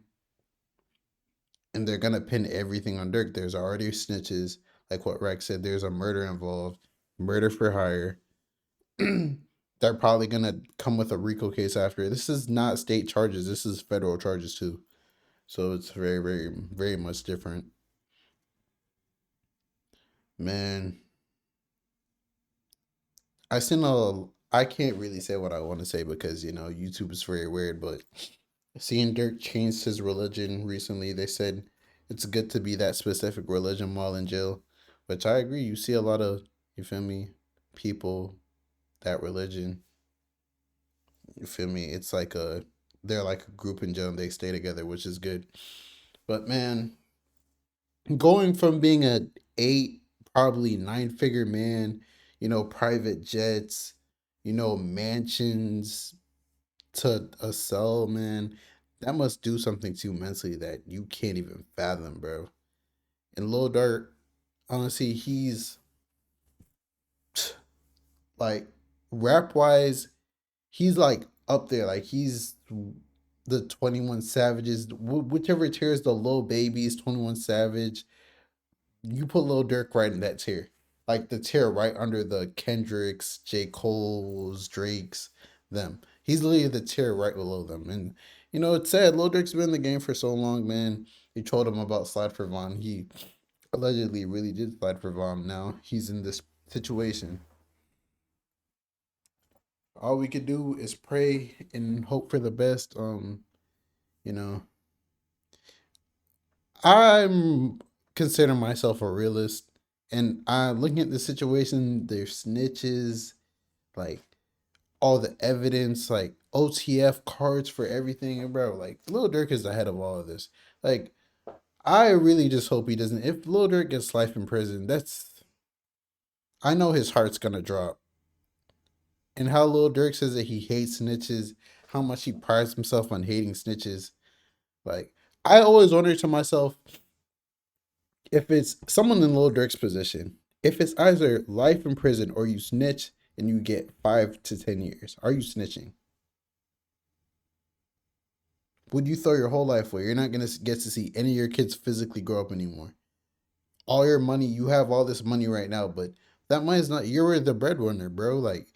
[SPEAKER 11] And they're gonna pin everything on Durk. There's already snitches, like what Rex said. There's a murder involved, murder for hire. They're probably gonna come with a RICO case after. This is not state charges. This is federal charges too. So it's very, very, very much different. Man, I can't really say what I want to say, because YouTube is very weird, but seeing Dirk changed his religion recently, they said it's good to be that specific religion while in jail, which I agree. You see a lot of, you feel me, people, that religion, you feel me, it's like they're like a group in jail and they stay together, which is good. But man, going from being a 8, probably 9-figure man, private jets, mansions, to a cell, man, that must do something to you mentally that you can't even fathom, bro. And Lil Durk, honestly, he's like, rap wise, he's like up there. Like, he's the 21 Savages, whichever tier is the Lil Babies, 21 Savage. You put Lil Durk right in that tier, like the tier right under the Kendricks, J. Cole's, Drake's, them. He's literally the tier right below them. And it's sad. Lil Durk's been in the game for so long, man. You told him about Slide for Von. He allegedly really did slide for Von. Now he's in this situation. All we could do is pray and hope for the best. I'm consider myself a realist, and I'm looking at the situation. There's snitches, like all the evidence. Like, OTF cards for everything, and bro, like Lil Durk is the head of all of this. Like, I really just hope he doesn't. If Lil Durk gets life in prison, I know his heart's gonna drop. And how Lil Durk says that he hates snitches, how much he prides himself on hating snitches. Like, I always wonder to myself, if it's someone in Lil Durk's position, if it's either life in prison or you snitch and you get 5 to 10 years, are you snitching? Would you throw your whole life away? You're not gonna get to see any of your kids physically grow up anymore. All your money, you have all this money right now, but that money is not. You're the breadwinner, bro. Like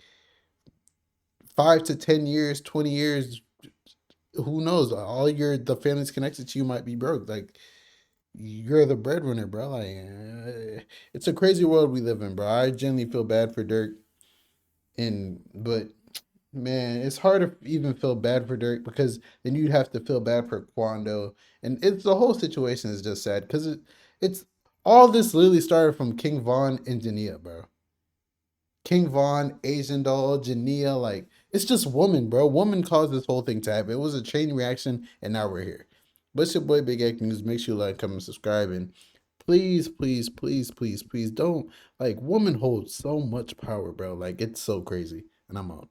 [SPEAKER 11] 5 to 10 years, 20 years, who knows? All the families connected to you might be broke. Like, you're the breadwinner, bro. Like, it's a crazy world we live in, bro. I genuinely feel bad for Dirk, but man, it's hard to even feel bad for Dirk because then you'd have to feel bad for Quando, and it's the whole situation is just sad because it's all this literally started from King Von and Jania, bro. King Von, Asian Doll, Jania, like it's just woman, bro. Woman caused this whole thing to happen. It was a chain reaction, and now we're here. But it's your boy Big Egg News. Make sure you like, comment, subscribe, and please, please, please, please, please don't, like, woman holds so much power, bro. Like, it's so crazy. And I'm out.